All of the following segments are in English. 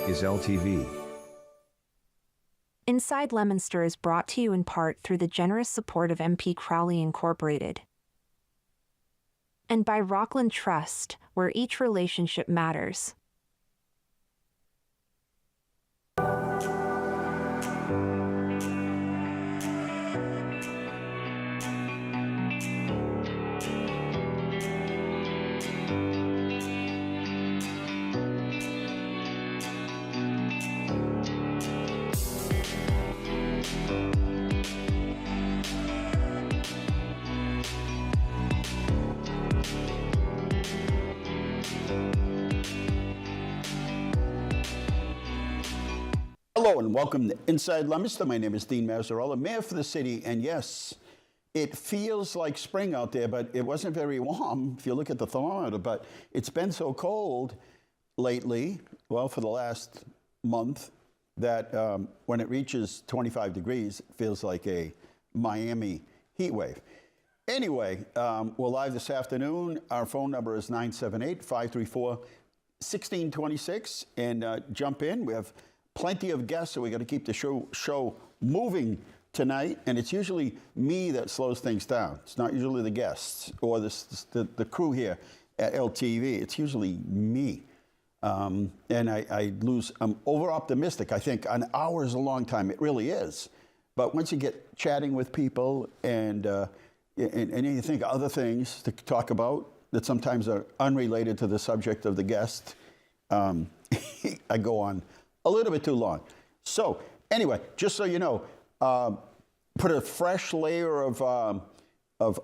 is LTV. Inside Leominster is brought to you in part through the generous support of MP Crowley Incorporated and by Rockland Trust, where each relationship matters. Hello and welcome to Inside Leominster. My name is Dean Mazzarella, Mayor for the city, and yes, it feels like spring out there, but it wasn't very warm if you look at the thermometer, but it's been so cold lately, well, for the last month, that when it reaches 25 degrees, it feels like a Miami heat wave. Anyway, we're live this afternoon. Our phone number is 978-534-1626, and jump in. We have plenty of guests, so we got to keep the show moving tonight. And it's usually me that slows things down. It's not usually the guests or the crew here at LTV. It's usually me. And I'm over optimistic. I think an hour is a long time. It really is. But once you get chatting with people and you think of other things to talk about that sometimes are unrelated to the subject of the guest, I go on a little bit too long. So anyway, just so you know, put a fresh layer of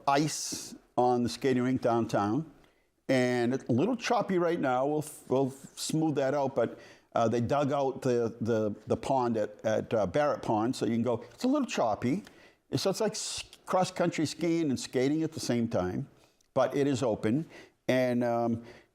ice on the skating rink downtown, and it's a little choppy right now. We'll smooth that out, but they dug out the pond at Barrett Pond, so you can go. It's a little choppy, so it's like cross country skiing and skating at the same time, but it is open, and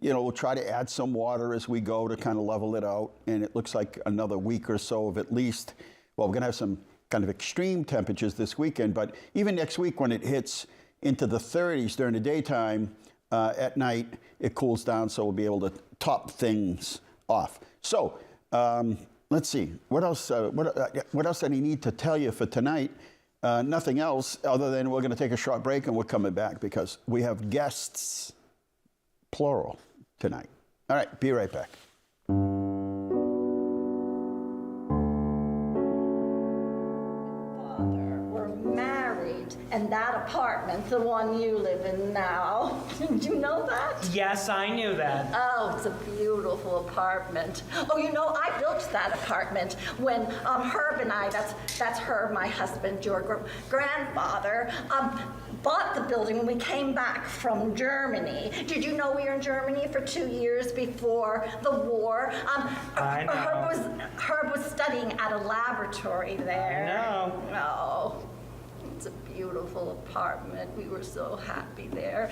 we'll try to add some water as we go to kind of level it out. And it looks like another week or so of at least, well, we're going to have some kind of extreme temperatures this weekend, but even next week when it hits into the 30s during the daytime, at night, it cools down, so we'll be able to top things off. So let's see, what else did I need to tell you for tonight? Nothing else other than we're going to take a short break and we're coming back because we have guests, plural, tonight. All right, be right back. Father, we're married, and that apartment, the one you live in now, did you know that? Yes, I knew that. Oh, it's a beautiful apartment. Oh, I built that apartment when Herb and I, that's Herb, my husband, your grandfather, bought the building when we came back from Germany. Did you know we were in Germany for 2 years before the war? I know. Herb was studying at a laboratory there. I know. Oh, it's a beautiful apartment. We were so happy there.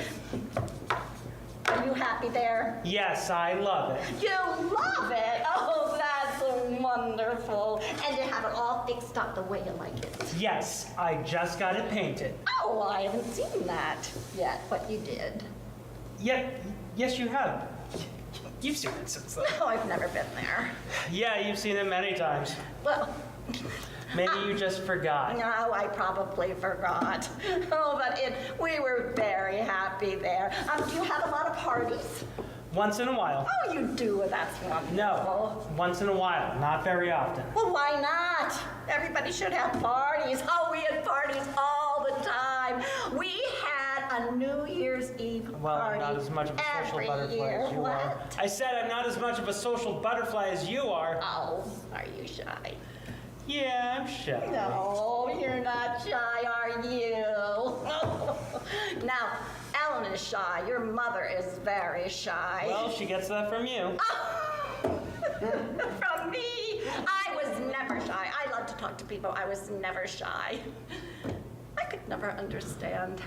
Are you happy there? Yes, I love it. You love it? Oh, that's wonderful. And you have it all fixed up the way you like it. Yes, I just got it painted. Oh, I haven't seen that yet, but you did. Yes, you have. You've seen it since then. Oh, I've never been there. Yeah, you've seen it many times. Well, Maybe you just forgot. no, I probably forgot. Oh, but we were very happy there. Do you have a lot of parties? Once in a while. Oh, you do. That's wonderful. No, once in a while, not very often. Well, why not? Everybody should have parties. Oh, we had parties all the time. We had a New Year's Eve Well, party I'm not as much of a social every butterfly year. as you What? are. I said I'm not as much of a social butterfly as you are. Oh, are you shy? Yeah, I'm shy. No, you're not shy, are you? Now, Ellen is shy. Your mother is very shy. Well, she gets that from you. From me? I was never shy. I love to talk to people. I was never shy. I could never understand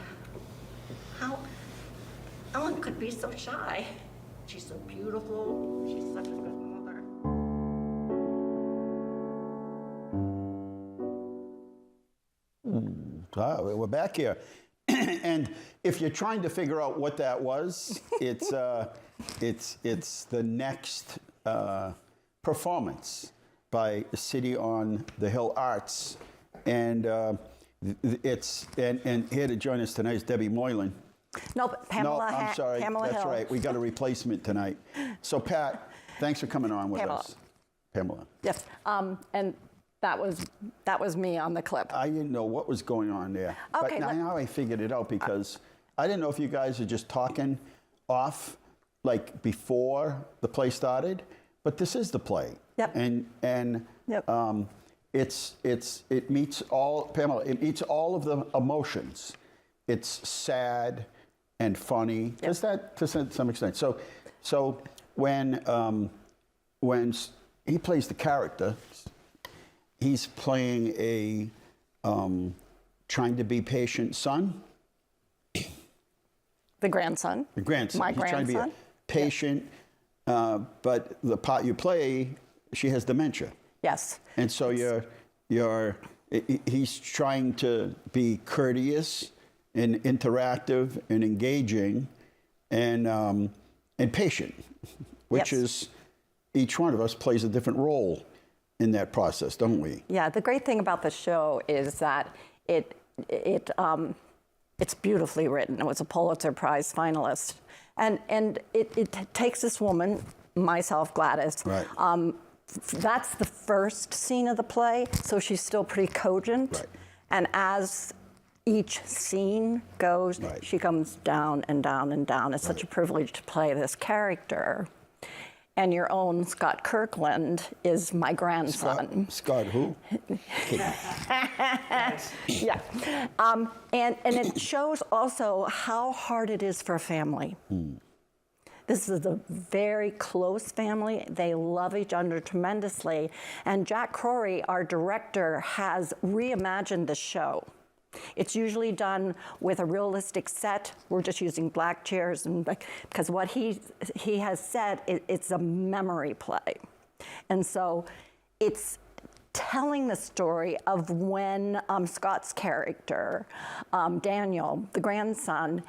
how Ellen could be so shy. She's so beautiful. She's such a good mother. We're back here. And if you're trying to figure out what that was, it's the next performance by City on the Hill Arts, and and here to join us tonight is Debbie Moylan. No, Pamela. I'm sorry. Pamela That's Hill. right. We got a replacement tonight. So Pat, thanks for coming on with us. Pamela. Yes, and that was me on the clip. I didn't know what was going on there. Okay, But now I figured it out because I didn't know if you guys are just talking off like before the play started, but this is the play. Yep. And Yep. it meets all, Pamela, it meets all of the emotions. It's sad and funny. Yep. Does that to some extent? So when he plays the character, he's playing a trying to be patient son. The grandson. The grandson. My He's grandson. trying to be patient, but the part you play, she has dementia. Yes. And so he's trying to be courteous and interactive and engaging and patient, which Yes. is each one of us plays a different role in that process, don't we? Yeah. The great thing about the show is that it's beautifully written. It was a Pulitzer Prize finalist, and it takes this woman, myself, Gladys. Right. That's the first scene of the play, so she's still pretty cogent. Right. And as each scene goes, Right. she comes down and down and down. It's such a privilege to play this character. And your own Scott Kirkland is my grandson. Scott who? Yeah. And it shows also how hard it is for a family. This is a very close family. They love each other tremendously. And Jack Crory, our director, has reimagined the show. It's usually done with a realistic set. We're just using black chairs, and because what he has said, it's a memory play. And so it's telling the story of when Scott's character, Daniel, the grandson,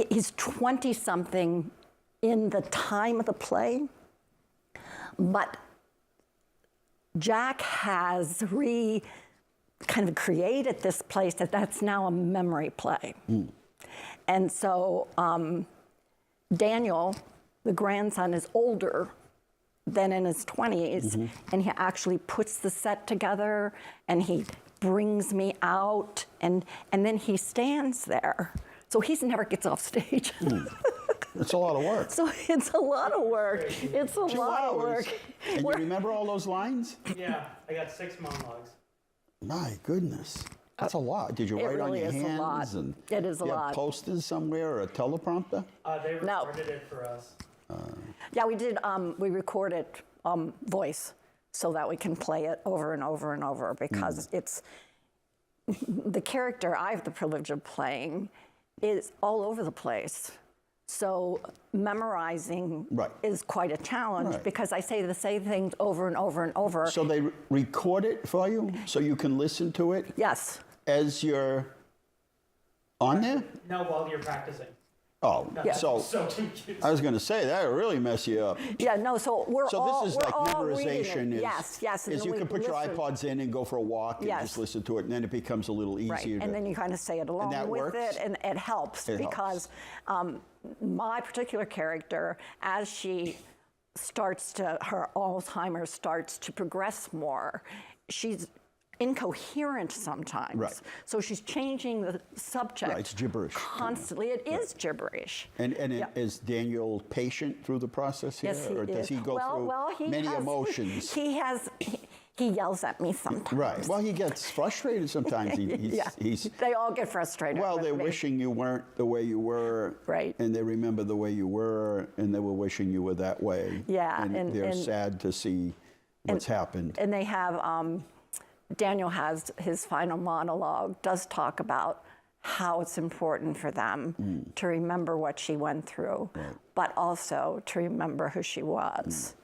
he's 20-something in the time of the play, but Jack has kind of created this place that's now a memory play. And so Daniel, the grandson, is older than in his 20s, and he actually puts the set together, and he brings me out, and then he stands there. So he never gets off stage. It's a lot of work. So it's a lot of work. It's a 2 lot of hours. work. And you remember all those lines? Yeah, I got 6 monologues. My goodness. That's a lot. Did you It write really on your is a hands? lot. And It is a you have lot. posters somewhere or a teleprompter? They No. recorded it for us. Yeah, we did. We recorded voice so that we can play it over and over and over because it's the character I have the privilege of playing is all over the place. So memorizing Right. is quite a challenge Right. because I say the same things over and over and over. So they record it for you so you can listen to it Yes. as you're on there? No, while you're practicing. Oh, Yeah. so So confused. I was going to say that would really mess you up. Yeah. No. So we're So all this is we're like all memorization. reading it. Yes. Yes. Is and you we can put your listen. iPods in and go for a walk and Yes. just listen to it, and then it becomes a little easier. Right, to, and then you kind of say it along that with works? it, and it helps It because my particular character, as she starts to, her Alzheimer's starts to progress more, she's incoherent sometimes. Right. So she's changing the subject. Right, it's gibberish. Constantly. It is gibberish. And Yeah. is Daniel patient through the process here, Yes, he or does is. he go through many emotions? He yells at me sometimes. Right. Well, he gets frustrated sometimes. He's They all get frustrated. well, with they're me. wishing you weren't the way you were. Right. And they remember the way you were, and they were wishing you were that way. Yeah, And they're sad to see what's happened. And they have, Daniel has his final monologue, does talk about how it's important for them to remember what she went through, but also to remember who she was.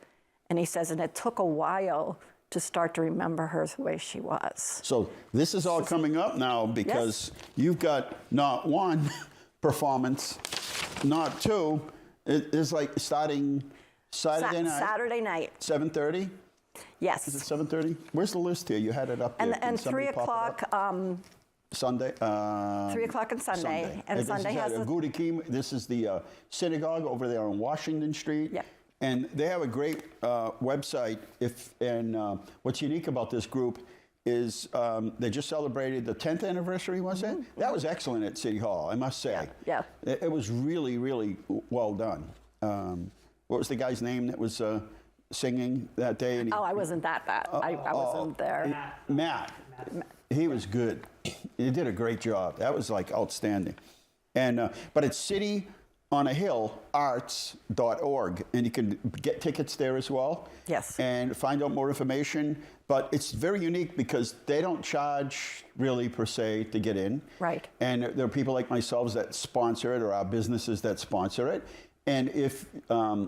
And he says, and it took a while to start to remember her the way she was. So this is all coming up now because you've got not one performance, not two. It's like starting Saturday night. Saturday night. 7:30. Yes. Is it 7:30? Where's the list here? You had it up there. And Can 3 somebody pop it o'clock. up? Sunday. 3 o'clock on Sunday. And this Sunday is has at a- Agudakim. This is the synagogue over there on Washington Street. Yeah. And they have a great website. What's unique about this group is they just celebrated the 10th anniversary, was it? That was excellent at City Hall, I must say. Yeah. It was really, really well done. What was the guy's name that was singing that day? And I wasn't that bad. I wasn't there. Matt. He was good. He did a great job. That was like outstanding. And but it's cityonahill.arts.org, and you can get tickets there as well. Yes. And find out more information. But it's very unique because they don't charge really per se to get in. Right. And there are people like myself that sponsor it, or our businesses that sponsor it. And if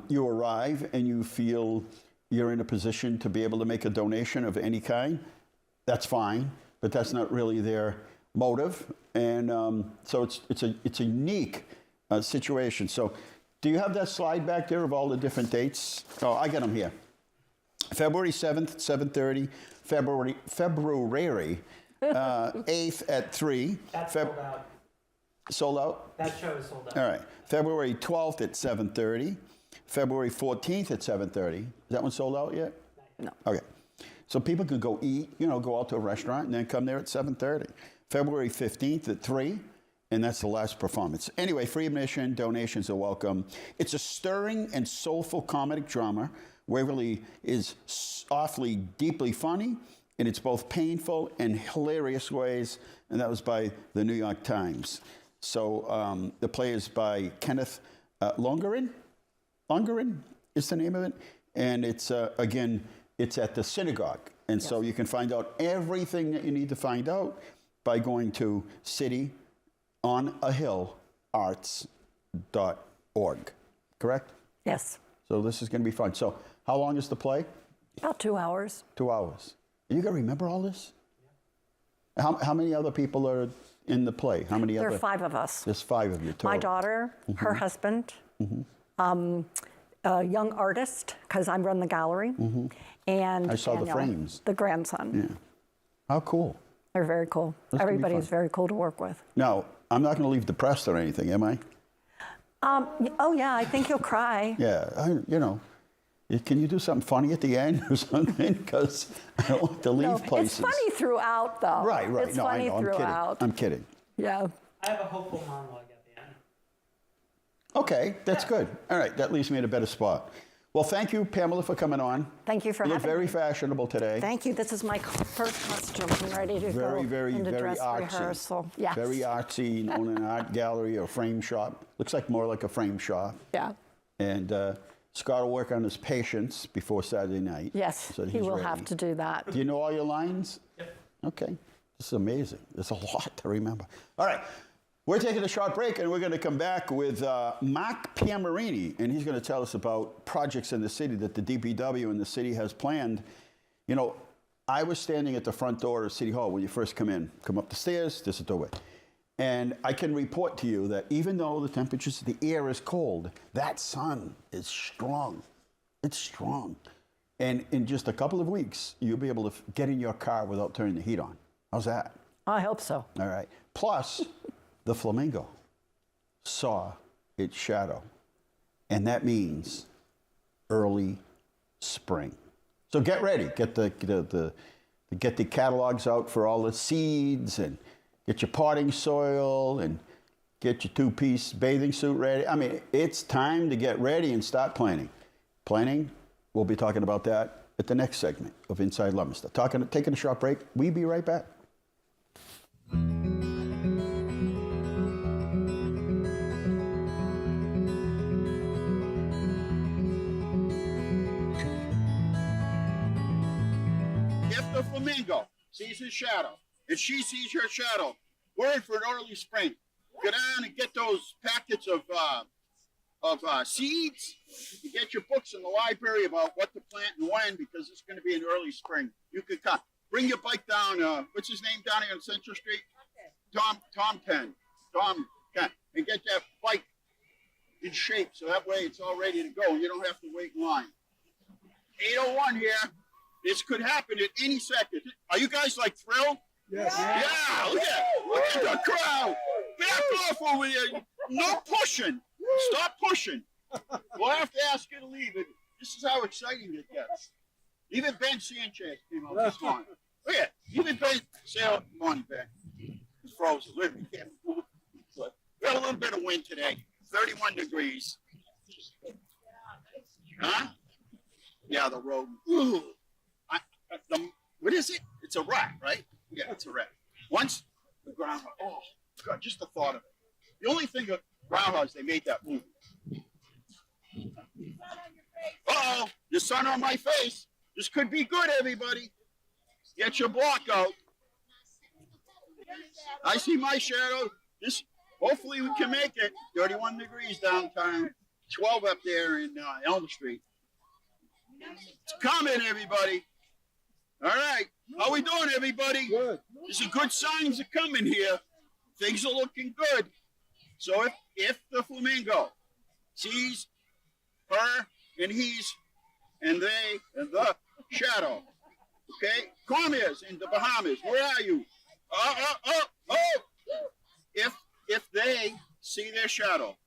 you arrive and you feel you're in a position to be able to make a donation of any kind, that's fine, but that's not really their motive. And so it's a unique situation. So do you have that slide back there of all the different dates? Oh, I got them here. February 7th, 7:30. February 8th at 3. That's sold out. Sold out? That show is sold out. All right. February 12th at 7:30. February 14th at 7:30. Is that one sold out yet? No. Okay. So people can go eat, go out to a restaurant and then come there at 7:30. February 15th at 3, and that's the last performance. Anyway, free admission, donations are welcome. It's a stirring and soulful comedic drama. Waverly is awfully deeply funny, and it's both painful and hilarious ways, and that was by the New York Times. So the play is by Kenneth Longerin. Longerin is the name of it. And it's, again, it's at the synagogue. And so you can find out everything that you need to find out by going to cityonahill.arts.org. Correct? Yes. So this is going to be fun. So how long is the play? About 2 hours. 2 hours. You got to remember all this? How many other people are in the play? How many There other? are 5 of us. There's 5 of you total. My daughter, her husband, a young artist, because I run the gallery, and I saw the Daniel, frames. the grandson. Yeah. How cool. They're very cool. That's gonna be Everybody's fun. very cool to work with. Now, I'm not going to leave depressed or anything, am I? Oh yeah, I think you'll cry. Yeah, can you do something funny at the end or something? Because I don't want to leave No, places. it's funny throughout, though. Right. It's No, funny I know. throughout. I'm kidding. Yeah. I have a hopeful monologue at the end. Okay, that's good. All right, that leaves me in a better spot. Well, thank you, Pamela, for coming on. Thank you for You look having very me. fashionable today. Thank you. This is my first costume. I'm ready to go Very into dress artsy. rehearsal. Yes. Very artsy, own an art gallery or frame shop. Looks like more like a frame shop. Yeah. And Scott will work on his patience before Saturday night. Yes, so that he he's will ready. have to do that. Do you know all your lines? Yep. Okay. This is amazing. There's a lot to remember. All right. We're taking a short break, and we're going to come back with Mark Piamarini, and he's going to tell us about projects in the city that the DPW and the city has planned. I was standing at the front door of City Hall when you first come in. Come up the stairs, this is the doorway. And I can report to you that even though the temperatures, the air is cold, that sun is strong. It's strong. And in just a couple of weeks, you'll be able to get in your car without turning the heat on. How's that? I hope so. All right. Plus, the flamingo saw its shadow, and that means early spring. So get ready. Get the catalogs out for all the seeds, and get your potting soil, and get your 2-piece bathing suit ready. I mean, it's time to get ready and start planning. Planning, we'll be talking about that at the next segment of Inside Leominster. Taking a short break. We'll be right back. If the flamingo sees his shadow, and she sees your shadow, we're in for an early spring. Go down and get those packets of seeds. You get your books in the library about what to plant and when, because it's going to be an early spring. You could come. Bring your bike down. What's his name down here on Central Street? Tom Penn. And get that bike in shape, so that way it's all ready to go. You don't have to wait in line. 8:01 here. This could happen at any second. Are you guys like thrilled? Yes. Yeah, look at the crowd. Back off over there. No pushing. Stop pushing. We'll have to ask you to leave it. This is how exciting it gets. Even Ben Sanchez came out this morning. Look at it. Even Ben sailed. Come on, Ben. It's frozen. Look, we can't move. But we had a little bit of wind today. 31 degrees. Huh? Yeah, the road. Ooh. What is it? It's a rat, right? Yeah, it's a rat. Once the groundhog, oh, God, just the thought of it. The only thing of groundhogs, they made that movie. Uh-oh, the sun on my face. This could be good, everybody. Get your block out. I see my shadow. This, hopefully we can make it. 31 degrees downtown, 12 up there in Elm Street. It's coming, everybody. All right. How we doing, everybody? Good. There's some good signs are coming here. Things are looking good. So if the flamingo sees her and he's and they and the shadow, okay? Commies in the Bahamas, where are you? If they see their shadow,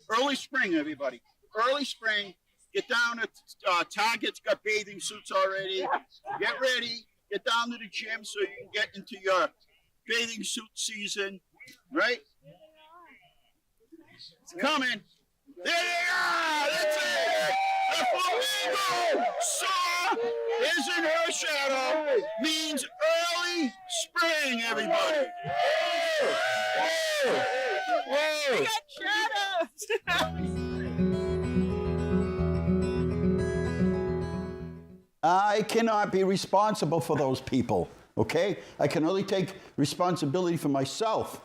early spring, everybody. Early spring. Get down at Target's got bathing suits already. Get ready. Get down to the gym so you can get into your bathing suit season, right? It's coming. There they are. That's it. The flamingo saw isn't her shadow means early spring, everybody. Whoa. Whoa. We got shadows. I cannot be responsible for those people, okay? I can only take responsibility for myself.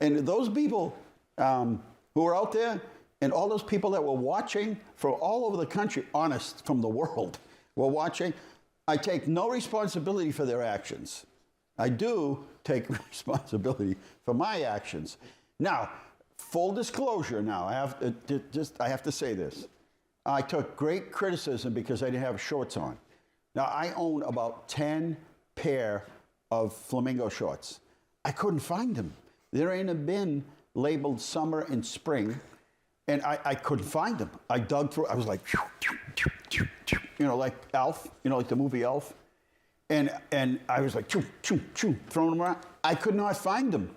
And those people who are out there and all those people that were watching from all over the country, honest, from the world, were watching, I take no responsibility for their actions. I do take responsibility for my actions. Now, full disclosure now, I have to say this. I took great criticism because I didn't have shorts on. Now, I own about 10 pair of flamingo shorts. I couldn't find them. They're in a bin labeled summer and spring, and I couldn't find them. I dug through, I was like, like Elf, like the movie Elf. And I was like, throwing them around. I could not find them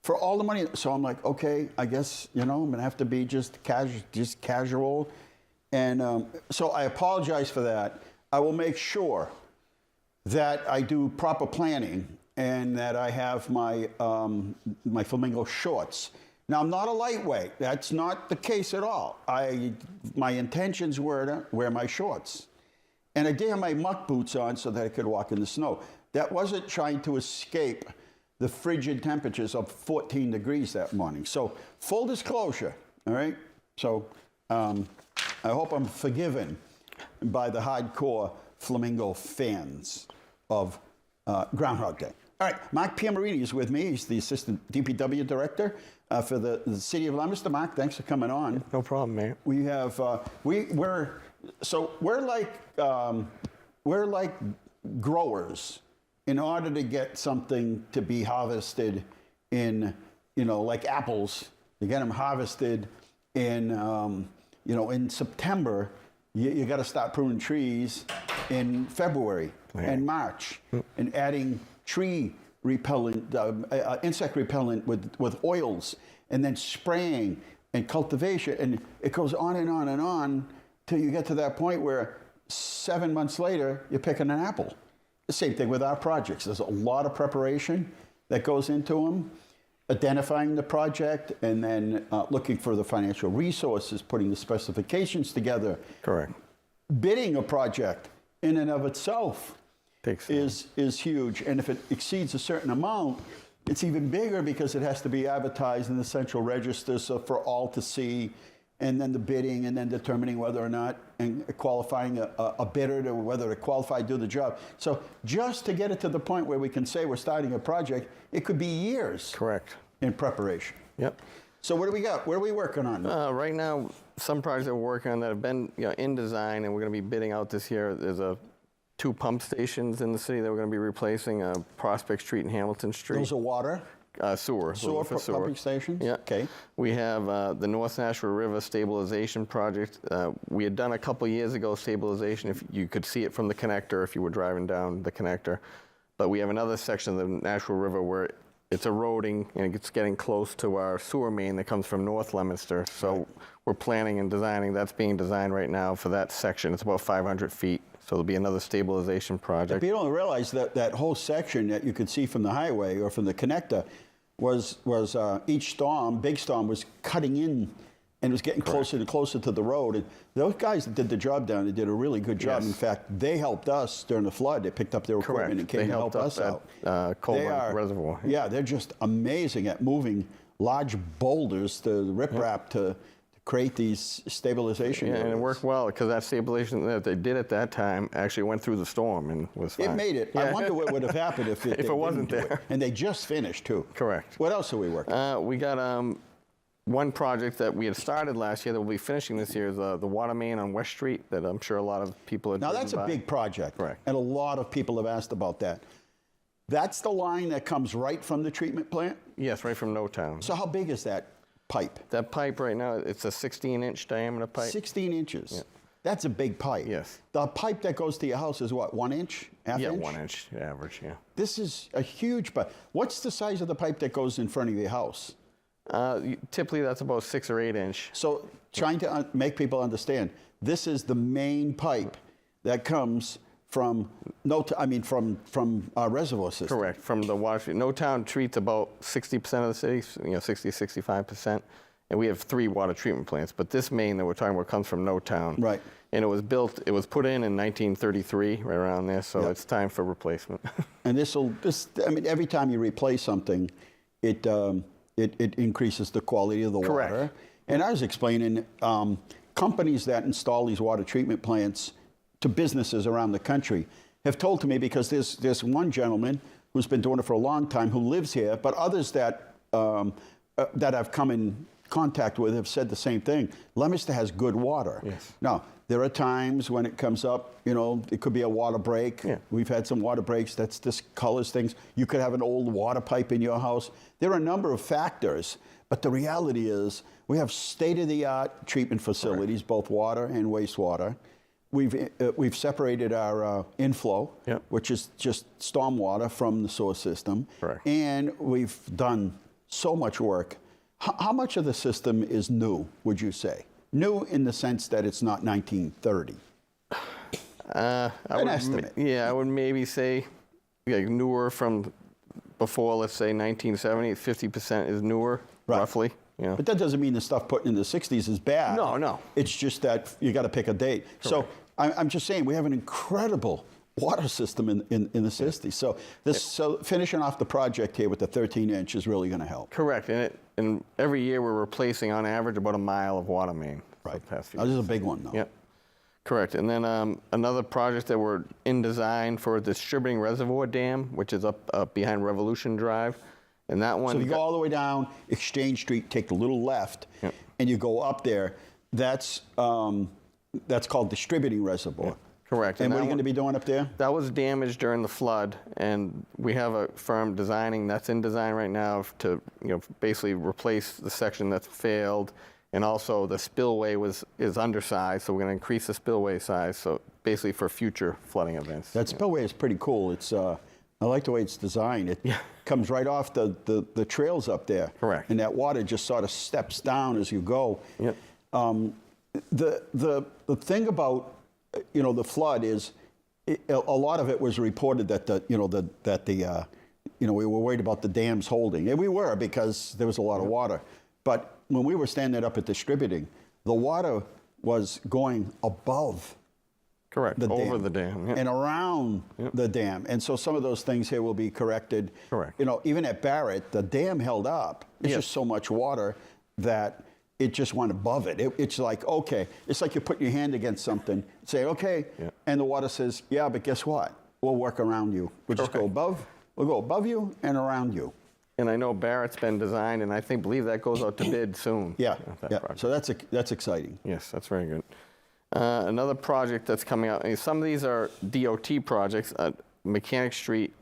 for all the money. So I'm like, okay, I guess, I'm gonna have to be just casual. And so I apologize for that. I will make sure that I do proper planning and that I have my my flamingo shorts. Now, I'm not a lightweight. That's not the case at all. My intentions were to wear my shorts. And I did have my muck boots on so that I could walk in the snow. That wasn't trying to escape the frigid temperatures of 14 degrees that morning. So, full disclosure, all right? So, I hope I'm forgiven by the hardcore flamingo fans of Groundhog Day. All right, Mark Piamarini is with me. He's the Assistant DPW Director for the City of Leominster. Mark, thanks for coming on. No problem, Mayor. We have, we're like growers in order to get something to be harvested in, like apples, to get them harvested in, in September. You got to start pruning trees in February and March and adding tree repellent, insect repellent with oils, and then spraying and cultivation. And it goes on and on and on till you get to that point where 7 months later, you're picking an apple. The same thing with our projects. There's a lot of preparation that goes into them. Identifying the project and then looking for the financial resources, putting the specifications together. Correct. Bidding a project in and of itself Takes is huge. And if it exceeds a certain amount, it's even bigger because it has to be advertised in the central register so for all to see, and then the bidding, and then determining whether or not, and qualifying a bidder to whether to qualify to do the job. So just to get it to the point where we can say we're starting a project, it could be years. Correct. In preparation. Yep. So what do we got? What are we working on? Right now, some projects that we're working on that have been in design, and we're going to be bidding out this year. There's 2 pump stations in the city that we're going to be replacing, Prospect Street and Hamilton Street. Those are water? Sewer. Sewer pumping stations? Yeah. Okay. We have the North Nashua River stabilization project. We had done a couple years ago stabilization, if you could see it from the connector if you were driving down the connector. But we have another section of the Nashua River where it's eroding and it's getting close to our sewer main that comes from North Leominster. So we're planning and designing, that's being designed right now for that section. It's about 500 feet. So there'll be another stabilization project. But you don't realize that that whole section that you could see from the highway or from the connector was each storm, big storm, was cutting in and it was getting closer and closer to the road. And those guys that did the job down there did a really good job. Yes. In fact, they helped us during the flood. They picked up their equipment and came to help us out. Colburn Reservoir. Yeah, they're just amazing at moving large boulders, the riprap to create these stabilization Yeah, and it areas. worked well because that stabilization that they did at that time actually went through the storm and was fine. It made it. I wonder what would have happened if it, If it wasn't didn't do there. it. And they just finished, too. Correct. What else are we working on? We got one project that we had started last year that we'll be finishing this year is the water main on West Street that I'm sure a lot of people have Now, driven that's a by. big project. Correct. And a lot of people have asked about that. That's the line that comes right from the treatment plant? Yes, right from No Town. So how big is that pipe? That pipe right now, it's a 16-inch diameter pipe. 16 inches. Yeah. That's a big pipe. Yes. The pipe that goes to your house is what, 1 inch? Half Yeah, inch? 1 inch average, yeah. This is a huge pipe. What's the size of the pipe that goes in front of your house? Typically, that's about 6 or 8 inch. So trying to make people understand, this is the main pipe that comes from from our reservoir system. Correct, from the water treatment. No Town treats about 60% of the city, 60, 65%. And we have 3 water treatment plants. But this main that we're talking about comes from No Town. Right. And it was put in 1933, right around there. So Yep. it's time for replacement. And every time you replace something, it increases the quality of the Correct. water. And I was explaining, companies that install these water treatment plants to businesses around the country have told to me, because there's one gentleman who's been doing it for a long time who lives here, but others that I've come in contact with have said the same thing. Leominster has good water. Yes. Now, there are times when it comes up, it could be a water break. Yeah. We've had some water breaks. That's discolors things. You could have an old water pipe in your house. There are a number of factors, but the reality is we have state-of-the-art treatment facilities, both water and wastewater. We've separated our inflow, Yep. which is just storm water, from the sewer system. Correct. And we've done so much work. How much of the system is new, would you say? New in the sense that it's not 1930. An estimate. Yeah, I would maybe say newer from before, let's say 1970. 50% is newer, Right. roughly. Yeah. But that doesn't mean the stuff put in the 60s is bad. No. It's just that you got to pick a date. So I'm just saying we have an incredible water system in the 60s. So finishing off the project here with the 13-inch is really going to help. Correct. And every year we're replacing on average about a mile of water main. Right. The past few Now, this is a years. big one, though. Yep. Correct. And then another project that we're in design for a distributing reservoir dam, which is up behind Revolution Drive. And that one. So if you go all the way down Exchange Street, take the little left, Yep. and you go up there, that's called distributing reservoir. Yep. Correct. And what are that you going to one- be doing up there? That was damaged during the flood, and we have a firm designing that's in design right now to basically replace the section that's failed, and also the spillway is undersized, so we're going to increase the spillway size, so basically for future flooding events. That spillway is pretty cool. It's I like the way it's designed. It comes right off the trails up there. Correct. And that water just sort of steps down as you go. Yep. The thing about the flood is a lot of it was reported that we were worried about the dams holding, and we were, because there was a lot of water. But when we were standing up at distributing, the water was going above Correct. the Over dam the dam. Yep. and around the dam. And so some of those things here will be corrected. Correct. Even at Barrett, the dam held up. It's Yes. just so much water that it just went above it. It's like, okay, it's like you're putting your hand against something, say, okay, Yeah. and the water says, yeah, but guess what? We'll work around you. We'll just go above you and around you. And I know Barrett's been designed, and I believe that goes out to bid soon. Yeah, that yeah. project. So that's exciting. Yes, that's very good. Another project that's coming out, and some of these are DOT projects, Mechanic Street,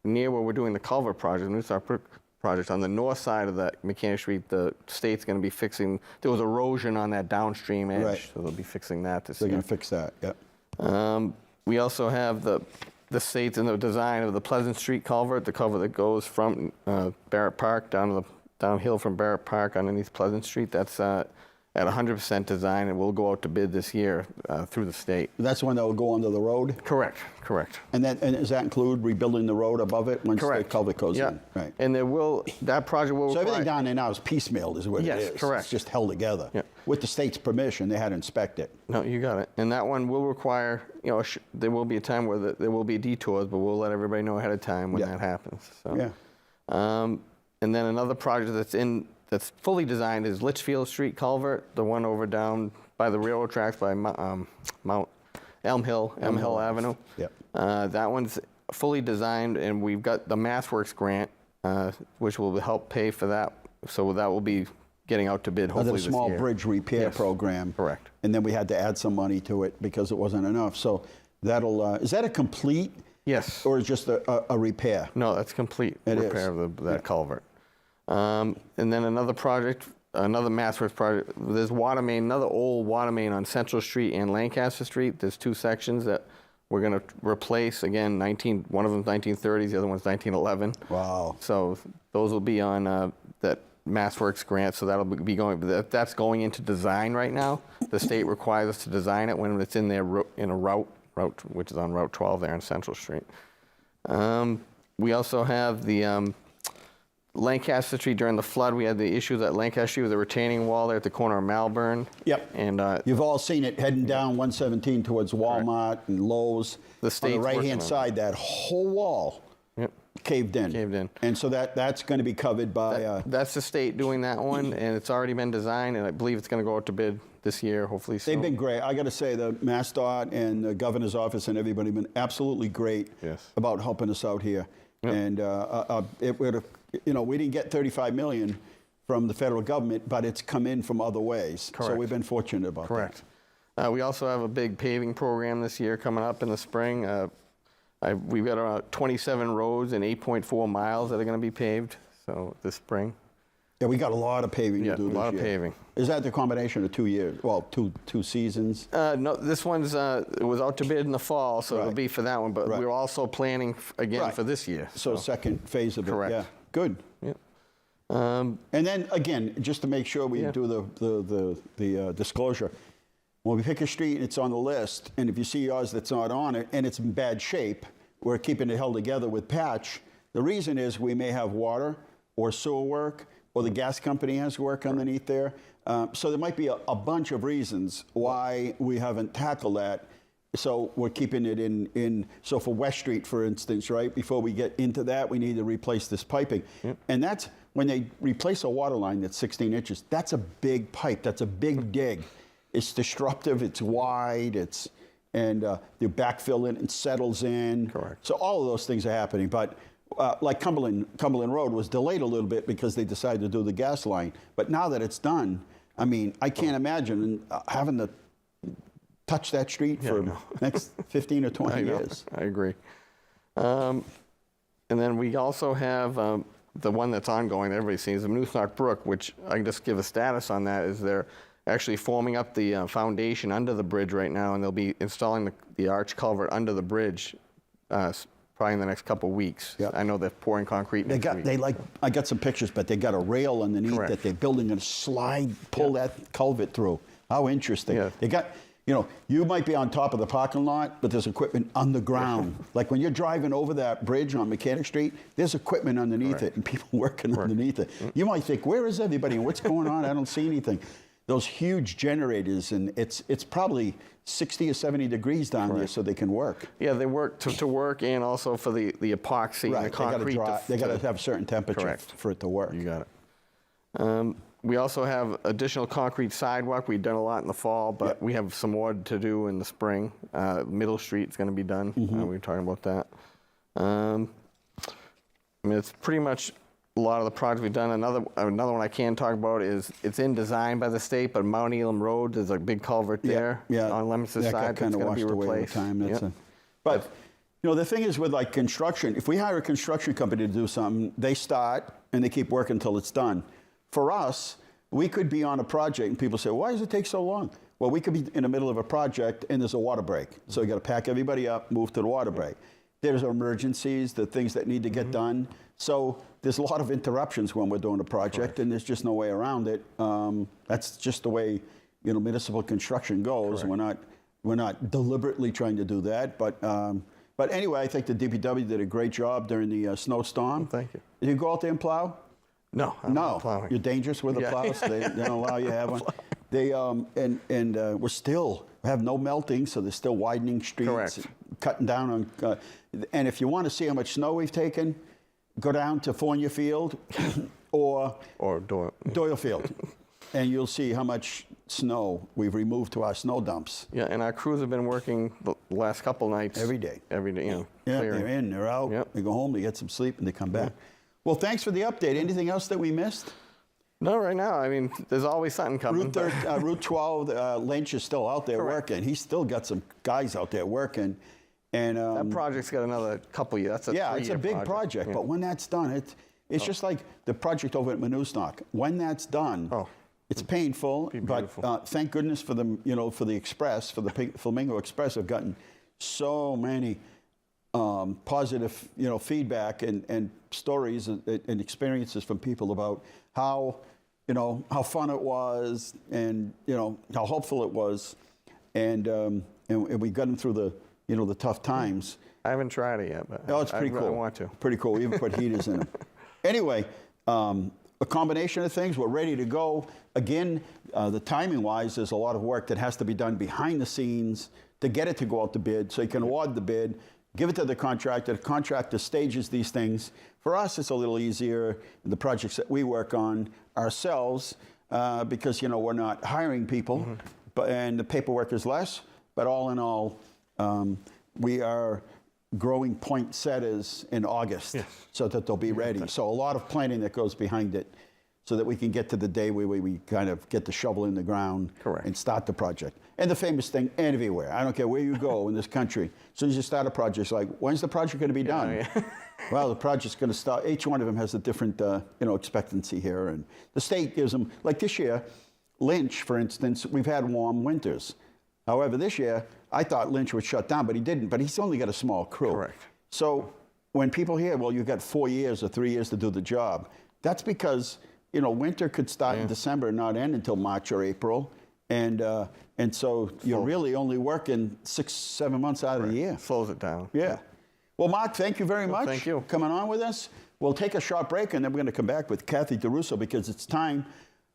near where we're doing the culvert project, the New Star project, on the north side of that Mechanic Street, the state's going to be fixing, there was erosion on that downstream edge, Right. so they'll be fixing that this They're year. going to fix that, yeah. We also have the state's in the design of the Pleasant Street culvert, the culvert that goes from Barrett Park downhill from Barrett Park underneath Pleasant Street. That's at 100% design, and will go out to bid this year through the state. That's the one that will go under the road? Correct. And does that include rebuilding the road above it once the culvert goes Yeah. in? Right. And that project will So require... everything down there now is piecemealed, is what Yes, it is. correct. It's just held together. Yeah. With the state's permission, they had to inspect it. No, you got it. And that one will require, there will be a time where there will be detours, but we'll let everybody know ahead of time when Yeah. that happens. So. Yeah. And then another project that's fully designed is Litchfield Street culvert, the one over down by the railroad tracks by Mount Elm Hill Avenue. Yep. That one's fully designed, and we've got the MassWorks grant, which will help pay for that. So that will be getting out to bid hopefully Another this small year. bridge repair Yes, program. correct. And then we had to add some money to it because it wasn't enough. So that'll, is that a complete? Yes. Or is just a repair? No, that's complete It repair is. of that culvert. And then another project, another MassWorks project, there's water main, another old water main on Central Street and Lancaster Street. There's two sections that we're going to replace. Again, one of them's 1930s, the other one's 1911. Wow. So those will be on that MassWorks grant, so that'll be going, that's going into design right now. The state requires us to design it when it's in there in a route, which is on Route 12 there on Central Street. We also have the Lancaster Street during the flood. We had the issues at Lancaster Street with the retaining wall there at the corner of Malvern. Yep. And You've all seen it heading down 117 towards Walmart and Lowe's. The On state's the working right-hand on it. side, that whole wall caved in. Caved in. And so that's going to be covered by... that's the state doing that one, and it's already been designed, and I believe it's going to go out to bid this year, hopefully soon. They've been great. I got to say, the MassDOT and the governor's office and everybody have been absolutely great about helping us out here. Yep. And it would have, we didn't get $35 million from the federal government, but it's come in from other ways. Correct. So we've been fortunate about Correct. We also have a big paving program this year coming up in the spring. We've got 27 roads and 8.4 miles that are going to be paved. So this spring. Yeah, we got a lot of paving to do this year. a lot of paving. Is that the combination of 2 years? Well, two seasons? No, this one's it was out to bid in the fall, so it'll Right. be for that one. But Right. we're also planning again Right. for this year. So second phase of Correct. it. Yeah, good. Yep. And then again, just to make sure we do the disclosure, when we pick a street and it's on the list, and if you see yours that's not on it and it's in bad shape, we're keeping it held together with patch. The reason is we may have water or sewer work, or the gas company has work underneath there. So there might be a bunch of reasons why we haven't tackled that. So we're keeping it so for West Street, for instance, right, before we get into that, we need to replace this piping. And that's, when they replace a water line that's 16 inches, that's a big pipe, that's a big dig. It's disruptive, it's wide, and you backfill it and settles in. Correct. So all of those things are happening, but like Cumberland Road was delayed a little bit because they decided to do the gas line. But now that it's done, I mean, I can't imagine having to touch that street for the next 15 or 20 years. I agree. And then we also have the one that's ongoing that everybody sees, the Moosnock Brook, which I can just give a status on that, is they're actually forming up the foundation under the bridge right now, and they'll be installing the arch culvert under the bridge probably in the next couple of weeks. Yep. I know they're pouring concrete next week. I got some pictures, but they got a rail underneath Correct. that they're building a pull that culvert through. How interesting. Yeah. They got, you might be on top of the parking lot, but there's equipment underground. Like when you're driving over that bridge on Mechanic Street, there's equipment underneath it and people working underneath it. You might think, where is everybody and what's going on? I don't see anything. Those huge generators, and it's probably 60 or 70 degrees down there so they can work. Yeah, they work to work, and also for the epoxy and the concrete. They got to have a certain temperature Correct. for it to work. You got it. We also have additional concrete sidewalk. We've done a lot in the fall, but we have some more to do in the spring. Middle Street's going to be done. We were talking about that. I mean, it's pretty much a lot of the projects we've done. Another one I can talk about is it's in design by the state, but Mount Elam Road, there's a big culvert there on Leominster that side got kind that's of going to washed be away replaced. over time. That's Yep. but you know, the thing is with like construction, if we hire a construction company to do something, they start and they keep working until it's done. For us, we could be on a project and people say, why does it take so long? Well, we could be in the middle of a project and there's a water break. So you got to pack everybody up, move to the water break. There's emergencies, the things that need to get done. So there's a lot of interruptions when we're doing a project, and there's just no way around it. That's just the way, you know, municipal construction goes. We're not deliberately trying to do that, but anyway, I think the DPW did a great job during the snowstorm. Thank you. Did you go out there and plow? No, I'm not plowing. You're dangerous with a plow, so they don't allow you to have one. They we're still have no melting, so they're still widening streets, Correct. cutting down on. And if you want to see how much snow we've taken, go down to Fournier Field or Doyle Field, and you'll see how much snow we've removed to our snow dumps. Yeah, and our crews have been working the last couple nights. Every day. Every day, you know. Yeah, clearing. they're in, they're out. Yep. They go home, they get some sleep, and they come back. Well, thanks for the update. Anything else that we missed? No, right now, I mean, there's always something coming. Route 12, Lynch is still out there working. He's still got some guys out there working. And that project's got another couple years. That's a yeah, it's a 3-year big project. But when that's done, it's just like the project over at Manusnock. When that's done, it's painful. But thank goodness for the for the Express, for the Flamingo Express, have gotten so many positive feedback and stories and experiences from people about how fun it was and how hopeful it was, and we got them through the the tough times. I haven't tried it yet, but It's pretty cool. I want to. Pretty cool. We even put heaters in them. Anyway, a combination of things. We're ready to go. Again, the timing-wise, there's a lot of work that has to be done behind the scenes to get it to go out to bid, so you can award the bid, give it to the contractor. The contractor stages these things. For us, it's a little easier in the projects that we work on ourselves because we're not hiring people, and the paperwork is less. But all in all, we are growing poinsettias in August so that they'll be ready. So a lot of planning that goes behind it so that we can get to the day where we kind of get the shovel in the ground and start the project. And the famous thing everywhere, I don't care where you go in this country, as soon as you start a project, it's like, when's the project going to be done? Well, the project's going to start. Each one of them has a different expectancy here. And the state gives them, like this year, Lynch, for instance, we've had warm winters. However, this year, I thought Lynch would shut down, but he didn't. But he's only got a small crew. Correct. So when people hear, well, you've got 4 years or 3 years to do the job, that's because, winter could start in December and not end until March or April. And so you're really only working 6-7 months out of the year. Slows it down. Yeah. Well, Mark, thank you very much. Thank you. Coming on with us. We'll take a short break, and then we're going to come back with Kathy DeRusso because it's time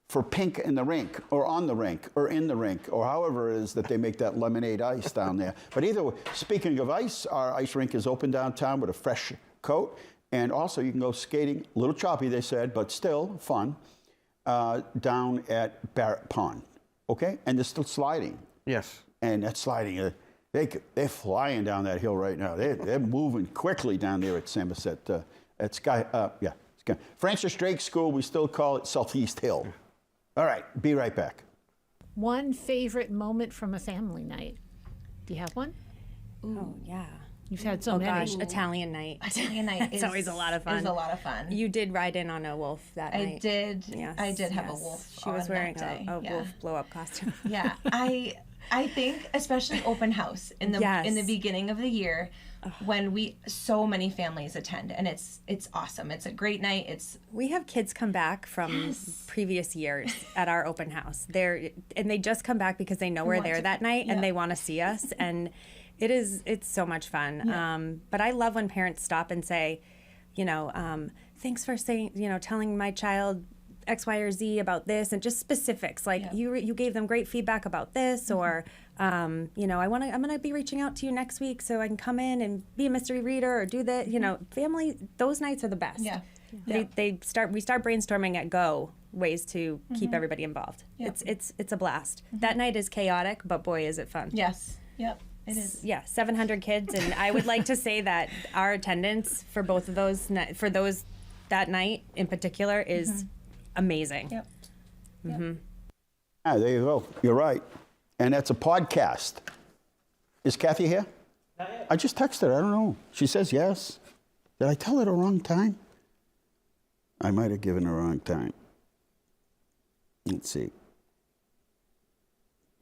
for pink in the rink, or on the rink, or in the rink, or however it is that they make that lemonade ice down there. But either way, speaking of ice, our ice rink is open downtown with a fresh coat. And also you can go skating, a little choppy, they said, but still fun, down at Barrett Pond. Okay? And they're still sliding. Yes. And that sliding, they're flying down that hill right now. They're moving quickly down there at Samoset, at Francis Drake School, we still call it Southeast Hill. All right, be right back. One favorite moment from a family night. Do you have one? Oh, yeah. You've had so many. Gosh, Italian night. Italian night It's always a lot of fun. Is a lot of fun. You did ride in on a wolf that night. I did. Yes, I did have a wolf. She was on wearing that day. a wolf blow-up costume. Yeah, I think especially open house in the beginning of the year, when so many families attend, and it's awesome. It's a great night. We have kids come back from previous years at our open house. And they just come back because they know we're there that night and they want to see us, and it's so much fun. Yeah. But I love when parents stop and say, thanks for saying, telling my child X, Y, or Z about this, and just specifics like you gave them great feedback about this, or I'm gonna be reaching out to you next week so I can come in and be a mystery reader or do that. Family, those nights are the best. Yeah. We start brainstorming at go ways to keep everybody involved. Yep. It's a blast. That night is chaotic, but boy is it fun. Yes. Yep. It is. Yeah, 700 kids, and I would like to say that our attendance for both of those that night in particular is amazing. Yep. Ah, there you go. You're right. And that's a podcast. Is Kathy here? Not yet. I just texted her. I don't know. She says yes. Did I tell her the wrong time? I might have given her the wrong time. Let's see.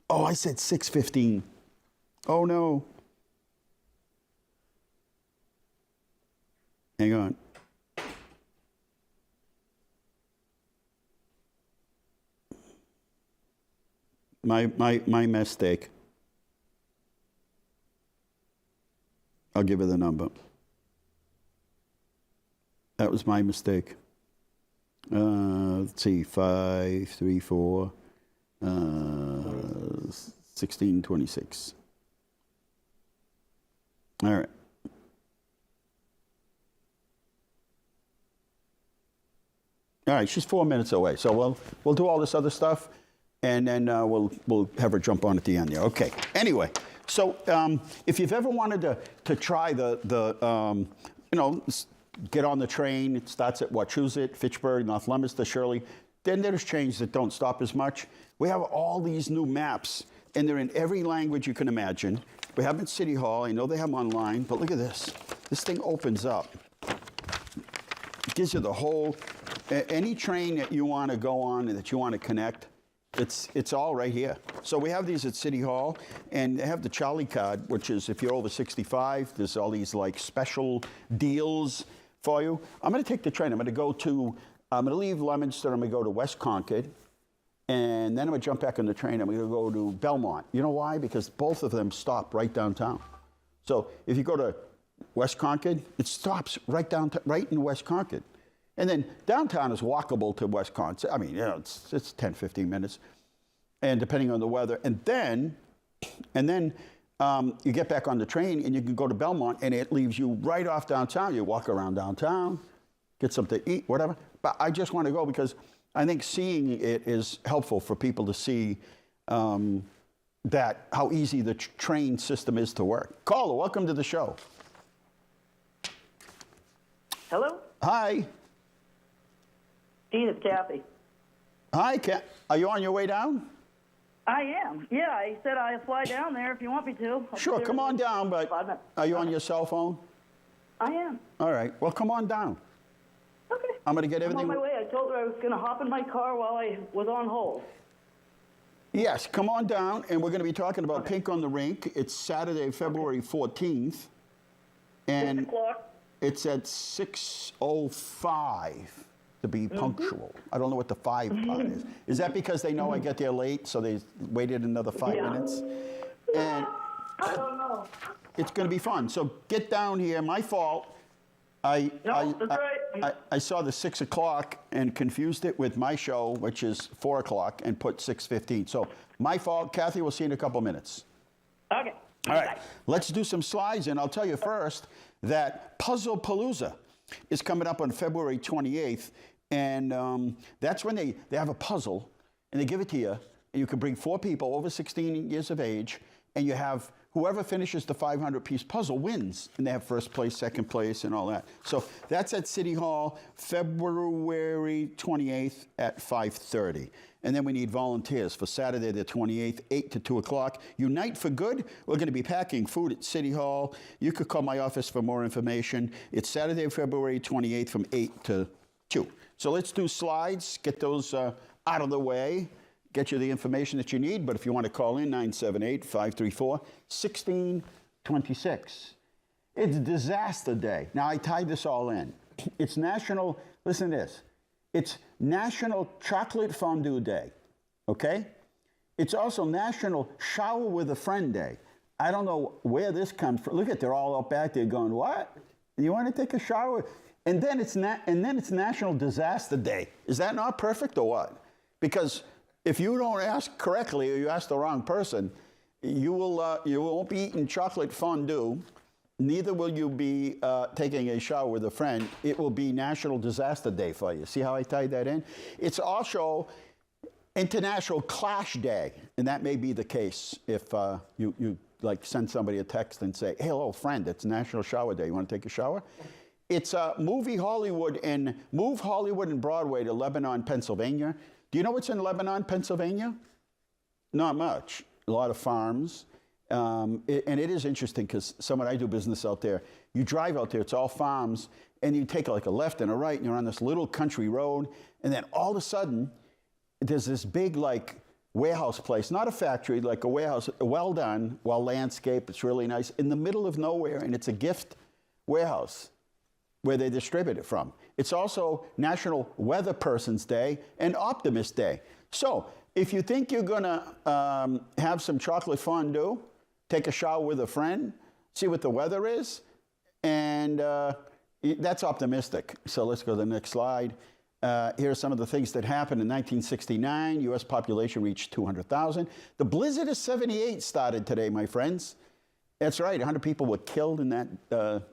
Oh, I said 6:15. Oh, no. Hang on. My mistake. I'll give her the number. That was my mistake. Let's see, 534 1626. All right. All right, she's 4 minutes away, so we'll do all this other stuff, and then we'll have her jump on at the end there. Okay. Anyway, so if you've ever wanted to try get on the train, it starts at Wachusett, Fitchburg, North Leominster, Shirley. Then there's changes that don't stop as much. We have all these new maps, and they're in every language you can imagine. We have them at City Hall. I know they have them online, but look at this. This thing opens up. It gives you the whole, any train that you want to go on and that you want to connect, it's all right here. So we have these at City Hall, and they have the Charlie card, which is if you're over 65, there's all these like special deals for you. I'm going to take the train. I'm going to leave Leominster. I'm going to go to West Concord, and then I'm going to jump back on the train. I'm going to go to Belmont. You know why? Because both of them stop right downtown. So if you go to West Concord, it stops right in West Concord. And then downtown is walkable to West Concord. I mean, it's 10, 15 minutes, and depending on the weather. And then you get back on the train, and you can go to Belmont, and it leaves you right off downtown. You walk around downtown, get something to eat, whatever. But I just want to go because I think seeing it is helpful for people to see how easy the train system is to work. Caller, welcome to the show. Hello? Hi. Steve, it's Kathy. Hi, are you on your way down? I am. Yeah, I said I'll fly down there if you want me to. Sure, come on down, but are you on your cell phone? I am. All right, well, come on down. Okay. I'm going to get everything. I'm on my way. I told her I was going to hop in my car while I was on hold. Yes, come on down, and we're going to be talking about Pink on the Rink. It's Saturday, February 14th, and 6 o'clock. It's at 6:05 to be punctual. I don't know what the 5 part is. Is that because they know I get there late, so they waited another 5 minutes? And I don't know. it's going to be fun. So get down here. My fault. That's right. I saw the 6 o'clock and confused it with my show, which is 4 o'clock, and put 6:15. So my fault. Kathy, we'll see you in a couple minutes. Okay. All right. Let's do some slides, and I'll tell you first that Puzzle Palooza is coming up on February 28th, and that's when they have a puzzle, and they give it to you, and you can bring 4 people over 16 years of age, and you have whoever finishes the 500-piece puzzle wins, and they have first place, second place, and all that. So that's at City Hall, February 28th at 5:30. And then we need volunteers for Saturday the 28th, 8 to 2 o'clock. Unite for Good. We're going to be packing food at City Hall. You could call my office for more information. It's Saturday, February 28th from 8 to 2. So let's do slides, get those out of the way, get you the information that you need. But if you want to call in, 978-534-1626. It's Disaster Day. Now, I tied this all in. It's National, listen to this. It's National Chocolate Fondue Day, okay? It's also National Shower with a Friend Day. I don't know where this comes from. Look at, they're all up back there going, what? You want to take a shower? And then it's National Disaster Day. Is that not perfect or what? Because if you don't ask correctly or you ask the wrong person, you won't be eating chocolate fondue. Neither will you be taking a shower with a friend. It will be National Disaster Day for you. See how I tied that in? It's also International Clash Day, and that may be the case if you like send somebody a text and say, hey, hello, friend, it's National Shower Day. You want to take a shower? It's Move Hollywood and Broadway to Lebanon, Pennsylvania. Do you know what's in Lebanon, Pennsylvania? Not much. A lot of farms. And it is interesting because I do business out there. You drive out there, it's all farms, and you take like a left and a right, and you're on this little country road, and then all of a sudden, there's this big like warehouse place, not a factory, like a warehouse, well done, well landscaped, it's really nice, in the middle of nowhere, and it's a gift warehouse where they distribute it from. It's also National Weather Person's Day and Optimist Day. So if you think you're gonna have some chocolate fondue, take a shower with a friend, see what the weather is, and that's optimistic. So let's go to the next slide. Here are some of the things that happened in 1969. U.S. population reached 200,000. The blizzard of '78 started today, my friends. That's right, 100 people were killed in that